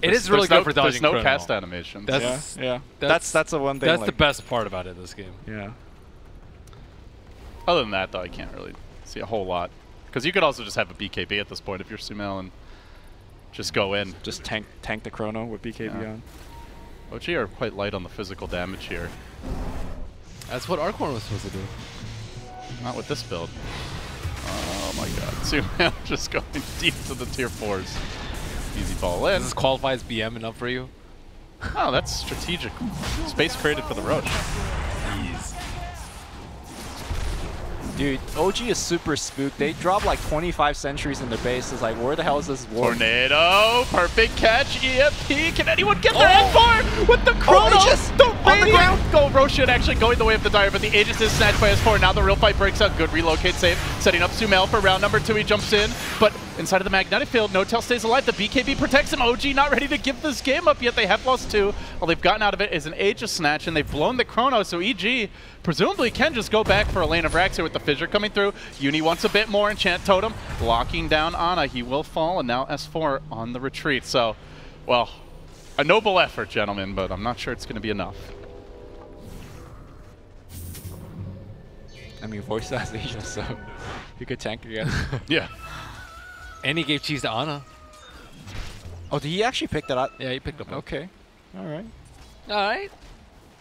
C: It is really good for dodging
A: There's no
C: Chrono.
A: cast animations.
B: yeah. That's the one thing.
C: That's
B: like,
C: the best part about it in this game.
B: Yeah.
A: Other than that, though, I can't really see a whole lot. Because you could also just have a BKB at this point if you're Sumail and just go in.
B: Just tank the Chrono with BKB
A: Yeah.
B: on.
A: OG are quite light on the physical damage here.
C: That's what Arcorn was supposed to do.
A: Not with this build. Oh my god. Sumail just going deep to the tier 4s. Easy ball in.
C: Does this qualify as BM enough for you?
A: Oh, that's strategic. Space created for the Roach.
B: Dude, OG is super spooked. They drop like 25 sentries in the base. It's like, where the hell is this ward?
A: Tornado, perfect catch, EMP. Can anyone get their end far with the Chrono?
B: Aegis!
A: The
B: On the ground!
A: Go, Roshan actually going the way of the Dire, but the Aegis is snatched by S4. Now the real fight breaks out. Good relocate save, setting up Sumail for round number 2. He jumps in, but inside of the magnetic field, No-Tail stays alive. The BKB protects him. OG not ready to give this game up yet. They have lost 2. All they've gotten out of it is an Aegis snatch, and they've blown the Chrono, so EG presumably can just go back for a lane of Rax here with the Fissure coming through. Uni wants a bit more. Enchant Totem locking down Ana. He will fall, and now S4 on the retreat. So, well, a noble effort, gentlemen, but I'm not sure it's going to be enough.
B: I mean, voice has Asia, so you could tank again.
A: Yeah.
C: And he gave cheese to Ana.
B: Oh, did he actually pick that up?
C: Yeah, he picked up.
B: Okay. All right.
C: All right.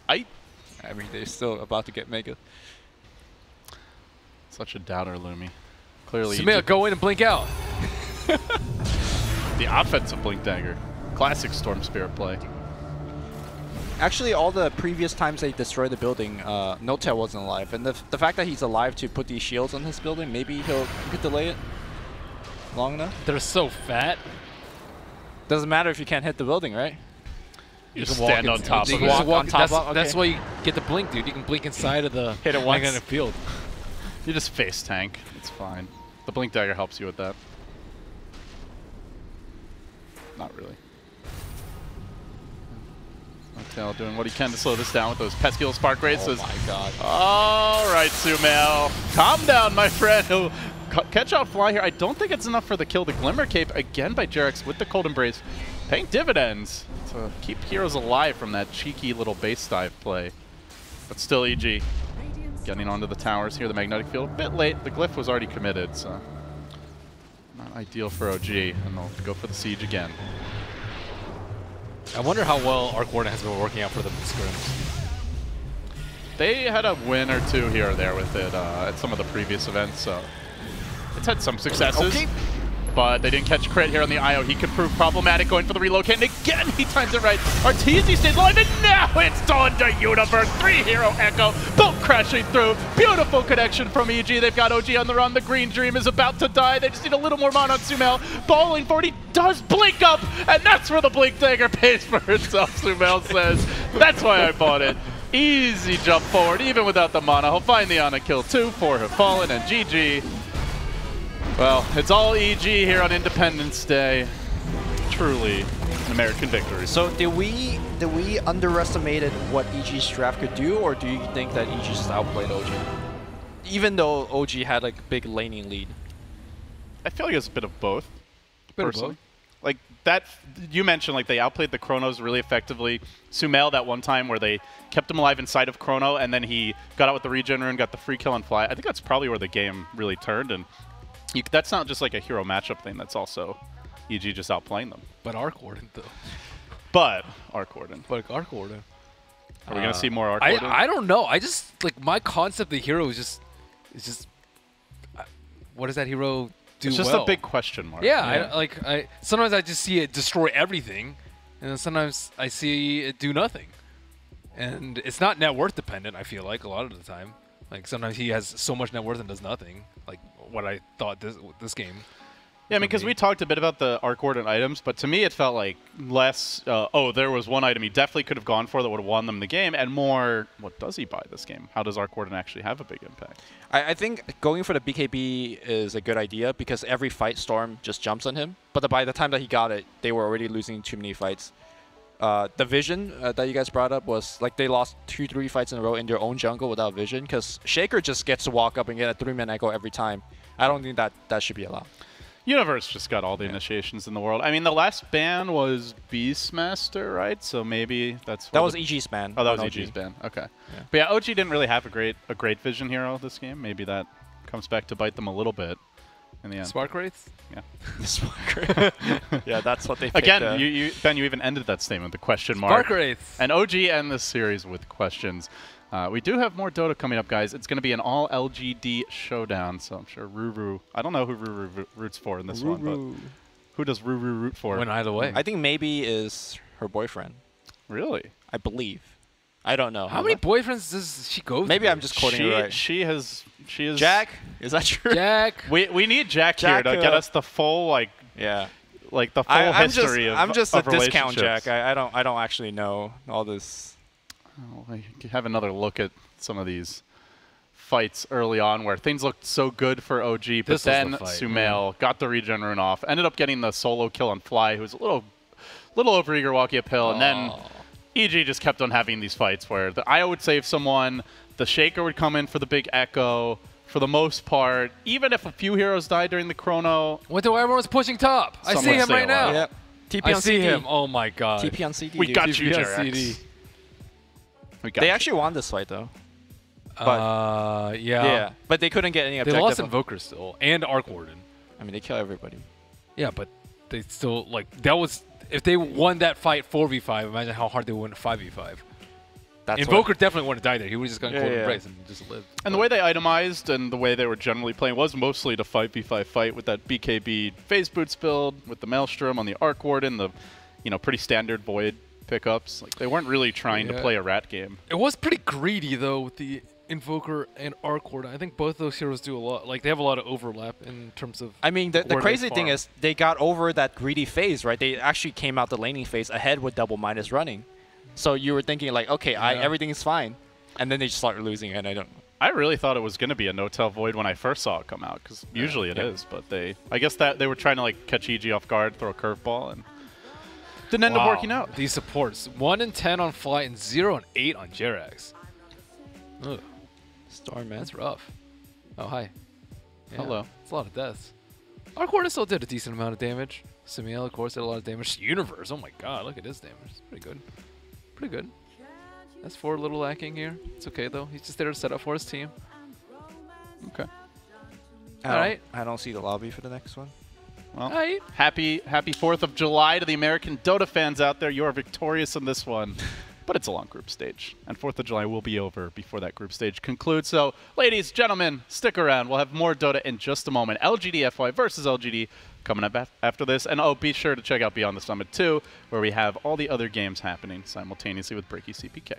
B: I mean, they're still about to get Mega.
A: Such a doubter, Lumi. Clearly,
C: Sumail, go in and blink out.
A: the offensive Blink Dagger. Classic Storm Spirit play.
B: Actually, all the previous times they destroyed the building, No-Tail wasn't alive. And the fact that he's alive to put these shields on his building, maybe he could delay it long enough.
C: They're so fat.
B: Doesn't matter if you can't hit the building, right?
A: You
C: can
A: just
C: walk
A: stand on
C: into-
A: top
C: you
A: of
C: can
A: it.
C: just walk
B: on top
C: that's,
B: of- okay.
C: that's why you get the blink, dude. You can blink inside of the
B: Hit it once.
C: kind of field.
A: You just face tank. It's fine. The blink dagger helps you with that. Not really. Tail doing what he can to slow this down with those pesky little spark rates.
B: Oh my god.
A: All right, Sumail. Calm down, my friend. He'll catch out fly here. I don't think it's enough for the kill. The Glimmer Cape, again by Jarex with the Cold Embrace, paying dividends to keep heroes alive from that cheeky little base dive play. But still, EG getting onto the towers here. The Magnetic Field a bit late. The Glyph was already committed, so not ideal for OG. And they'll go for the Siege again.
C: I wonder how well Arc Warden has been working out for them in scrims.
A: They had a win or two here or there with it at some of the previous events, so it's had some successes.
B: Okay.
A: But they didn't catch crit here on the IO. He could prove problematic going for the relocate. And again, he times it right. Arteezy stays alive, and now it's on to Universe. 3-hero Echo, both crashing through. Beautiful connection from EG. They've got OG on the run. The Green Dream is about to die. They just need a little more mana on Sumail. Balling forward, he does blink up, and that's where the Blink Dagger pays for itself, Sumail says. That's why I bought it. Easy jump forward, even without the mana. He'll find the Ana kill. 2-4 have fallen, and GG. Well, it's all EG here on Independence Day. Truly an American victory.
B: So did we underestimated what EG's draft could do, or do you think that EG just outplayed OG? Even though OG had like a big laning lead.
A: I feel like it's a bit of both.
C: Bit of
A: personally.
C: both.
A: Like that, you mentioned like they outplayed the Chronos really effectively. Sumail that one time where they kept him alive inside of Chrono, and then he got out with the regen rune, got the free kill and fly. I think that's probably where the game really turned, and that's not just like a hero matchup thing. That's also EG just outplaying them.
C: But Arc Warden, though.
A: But Arc Warden.
C: But Arc Warden.
A: Are we gonna see more Arc Warden?
C: I don't know. I just like my concept of the hero is just what does that hero do?
A: It's just
C: well?
A: a big question mark.
C: Yeah, I sometimes I just see it destroy everything, and then sometimes I see it do nothing. And it's not net worth dependent, I feel like, a lot of the time. Like sometimes he has so much net worth and does nothing. Like what I thought this game.
A: Yeah, I mean, because we talked a bit about the Arc Warden items, but to me it felt like less, oh, there was one item he definitely could have gone for that would have won them the game, and more, what does he buy this game? How does Arc Warden actually have a big impact?
B: I think going for the BKB is a good idea because every fight Storm just jumps on him. But by the time that he got it, they were already losing too many fights. The vision that you guys brought up was like they lost 2-3 fights in a row in their own jungle without vision because Shaker just gets to walk up and get a 3-man echo every time. I don't think that should be allowed.
A: Universe just got all the initiations in the world. I mean, the last ban was Beastmaster, right? So maybe that's
B: That was EG's ban.
A: Oh, that was
B: on
A: EG's ban. Okay.
B: Yeah.
A: But yeah, OG didn't really have a great vision hero this game. Maybe that comes back to bite them a little bit in the end.
C: Spark Wraiths?
A: Yeah.
B: Yeah, that's what they picked,
A: Again, Ben, you even ended that statement with the question mark.
C: Spark Wraiths.
A: And OG end this series with questions. We do have more Dota coming up, guys. It's going to be an all LGD showdown, so I'm sure Ruru. I don't know who Ruru roots for in this one, but who does Ruru root for?
C: Went either way.
B: I think maybe is her boyfriend.
A: Really?
B: I believe. I don't know.
C: How many boyfriends does she go
B: Maybe
C: through?
B: I'm just quoting her right.
A: She is.
B: Jack? Is that true?
C: Jack.
A: We need Jack here to get us the full
B: Yeah.
A: like the full history
B: I'm just
A: of
B: a discount
A: relationships.
B: Jack. I don't actually know all this.
A: Oh, I have another look at some of these fights early on where things looked so good for OG, but
C: This was
A: then
C: the fight,
A: Sumail got the regen rune off, ended up getting the solo kill on Fly, who was a little overeager walkie uphill, and then EG just kept on having these fights where the IO would save someone, the Shaker would come in for the big echo. For the most part, even if a few heroes died during the chrono,
C: Went to where everyone's pushing top. I
A: Some
C: see
A: would
C: him
A: stay
C: right now.
A: alive.
B: Yep. TP
C: I
B: on
C: see
B: CD.
C: him. Oh my god.
B: TP on CD.
A: we
B: dude.
A: got
C: TP
A: you,
C: on
A: Jarex.
C: CD.
A: We got
B: They
A: you.
B: actually won this fight though.
C: Yeah.
B: Yeah, but they couldn't get any
C: They
B: objective.
C: lost Invoker still and Arc Warden.
B: I mean, they kill everybody.
C: Yeah, but they still like that was if they won that fight 4v5. Imagine how hard they would win a 5v5.
B: That's
C: Invoker definitely wouldn't die there. He would just gone
B: Yeah,
C: cold
B: yeah.
C: embrace and just lived.
A: And the way they itemized and the way they were generally playing was mostly to 5v5 fight with that BKB phase boots build, with the Maelstrom on the Arc Warden, the pretty standard Void pickups. Like they weren't really trying to play a rat game.
C: It was pretty greedy though with the Invoker and Arc Warden. I think both those heroes do a lot. Like they have a lot of overlap in terms of.
B: I mean, the
C: where they
B: crazy thing
C: farm.
B: is they got over that greedy phase, right? They actually came out the laning phase ahead with double minus running. So you were thinking like, okay, everything is fine, and then they just start losing, and I don't.
A: I really thought it was going to be a no-tell void when I first saw it come out, because usually it is. But I guess that they were trying to like catch EG off guard, throw a curveball, and didn't end up working out.
C: These supports 1 and 10 on Flight and 0 and 8 on Jerax. Ugh.
B: Storm, man.
C: That's rough. Oh, hi. Yeah,
A: Hello.
C: It's a lot of deaths. Our quarter still did a decent amount of damage. Simiel, of course, did a lot of damage. Universe, oh my god, look at his damage. It's pretty good. Pretty good. That's 4 a little lacking here. It's okay, though. He's just there to set up for his team.
A: Okay.
C: All right.
B: I don't see the lobby for the next one.
A: Well,
C: All right.
A: happy 4th of July to the American Dota fans out there. You are victorious in this one. But it's a long group stage, and 4th of July will be over before that group stage concludes. So, ladies, gentlemen, stick around. We'll have more Dota in just a moment. LGD-FY versus LGD coming up after this. And, oh, be sure to check out Beyond the Summit 2, where we have all the other games happening simultaneously with Breaky CPK.